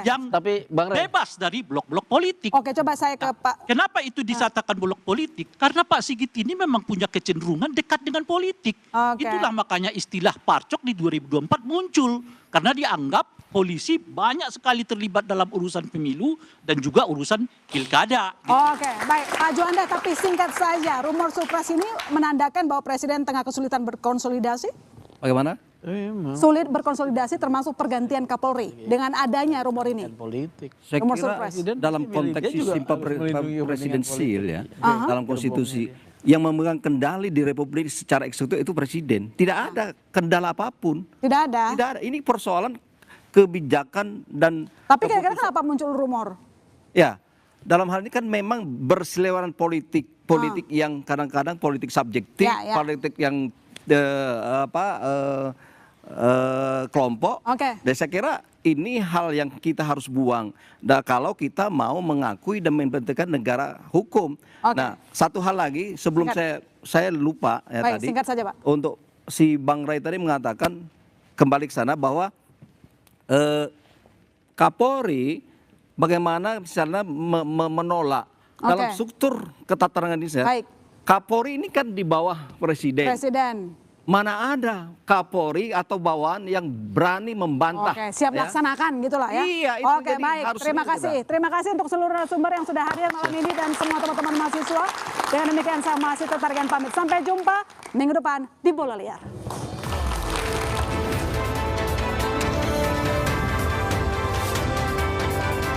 Speaker 8: yang bebas dari blok-blok politik.
Speaker 11: Oke, coba saya ke Pak.
Speaker 8: Kenapa itu disatakan blok politik? Karena Pak Sigit ini memang punya kecenderungan dekat dengan politik. Itulah makanya istilah parcok di 2024 muncul. Karena dianggap polisi banyak sekali terlibat dalam urusan pemilu dan juga urusan pilkada.
Speaker 11: Oke, baik Pak Juanda, tapi singkat saja, rumor supres ini menandakan bahwa Presiden tengah kesulitan berkonsolidasi?
Speaker 14: Bagaimana?
Speaker 11: Sulit berkonsolidasi termasuk pergantian Kapolri dengan adanya rumor ini.
Speaker 14: Saya kira dalam konteks sistem presidensil ya, dalam konstitusi yang memegang kendali di Republik secara eksekutif itu Presiden. Tidak ada kendala apapun.
Speaker 11: Tidak ada.
Speaker 14: Tidak ada. Ini persoalan kebijakan dan.
Speaker 11: Tapi kira-kira kenapa muncul rumor?
Speaker 14: Ya, dalam hal ini kan memang berseliweran politik yang kadang-kadang politik subjektif, politik yang kelompok. Dan saya kira ini hal yang kita harus buang. Kalau kita mau mengakui dan membentukkan negara hukum. Nah, satu hal lagi sebelum saya lupa ya tadi.
Speaker 11: Singkat saja, Pak.
Speaker 14: Untuk si Bang Ray tadi mengatakan kembali ke sana bahwa Kapolri bagaimana misalnya menolak dalam struktur ketatanegaraan ini. Kapolri ini kan di bawah presiden. Mana ada Kapolri atau bawahan yang berani membantah.
Speaker 11: Oke, siap laksanakan gitulah ya.
Speaker 14: Iya, itu
Speaker 11: oke, baik. Terima kasih. Terima kasih untuk seluruh narasumber yang sudah hadir malam ini dan semua teman-teman mahasiswa. Dengan demikian saya masih tertarik pamit. Sampai jumpa minggu depan di Bola Liar.